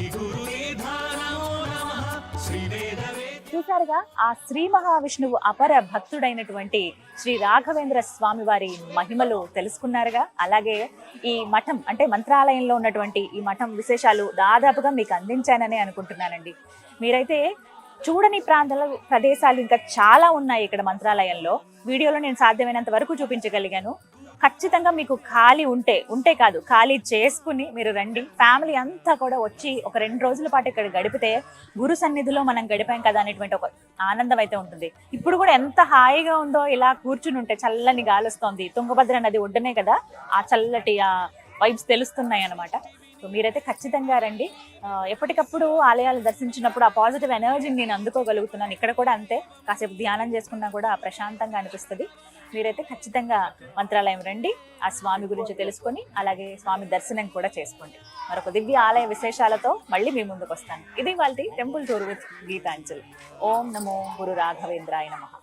చూసారుగా, ఆ శ్రీ మహావిష్ణువు అపర భక్తుడైనటువంటి శ్రీ రాఘవేంద్ర స్వామి వారి మహిమలు తెలుసుకున్నారుగా. అలాగే ఈ మఠం అంటే మంత్రాలయంలో ఉన్నటువంటి ఈ మఠం విశేషాలు దాదాపుగా మీకు అందించానని అనుకుంటున్నానండి. మీరైతే చూడని ప్రదేశాలు ఇంకా చాలా ఉన్నాయి ఇక్కడ మంత్రాలయంలో. వీడియోలో నేను సాధ్యమైనంత వరకు చూపించగలిగాను. ఖచ్చితంగా మీకు ఖాళీ ఉంటే కాదు, ఖాళీ చేసుకుని మీరు రండి. ఫ్యామిలీ అంతా కూడా వచ్చి ఒక 2 రోజుల పాటు ఇక్కడ గడిపితే గురు సన్నిధిలో మనం గడిపాం కదా అనేటువంటి ఒక ఆనందం అయితే ఉంటుంది. ఇప్పుడు కూడా ఎంత హాయిగా ఉందో ఇలా కూర్చుని ఉంటే, చల్లని గాలి వస్తోంది. తుంగభద్ర నది ఒడ్డునే కదా, ఆ చల్లటి ఆ వైబ్స్ తెలుస్తున్నాయి అన్నమాట. సో మీరైతే ఖచ్చితంగా రండి. ఎప్పటికప్పుడు ఆలయాలు దర్శించినప్పుడు ఆ పాజిటివ్ ఎనర్జీని నేను అందుకోగలుగుతున్నాను. ఇక్కడ కూడా అంతే, కాసేపు ధ్యానం చేసుకున్నా కూడా ప్రశాంతంగా అనిపిస్తుంది. మీరైతే ఖచ్చితంగా మంత్రాలయం రండి, ఆ స్వామి గురించి తెలుసుకొని అలాగే స్వామి దర్శనం కూడా చేసుకోండి. మరొక దివ్య ఆలయ విశేషాలతో మళ్ళీ మీ ముందుకు వస్తాను. ఇది వాళ్ళ టెంపుల్ టూర్ విత్ గీతాంజలి. ఓం నమో గురు రాఘవేంద్రాయ నమః.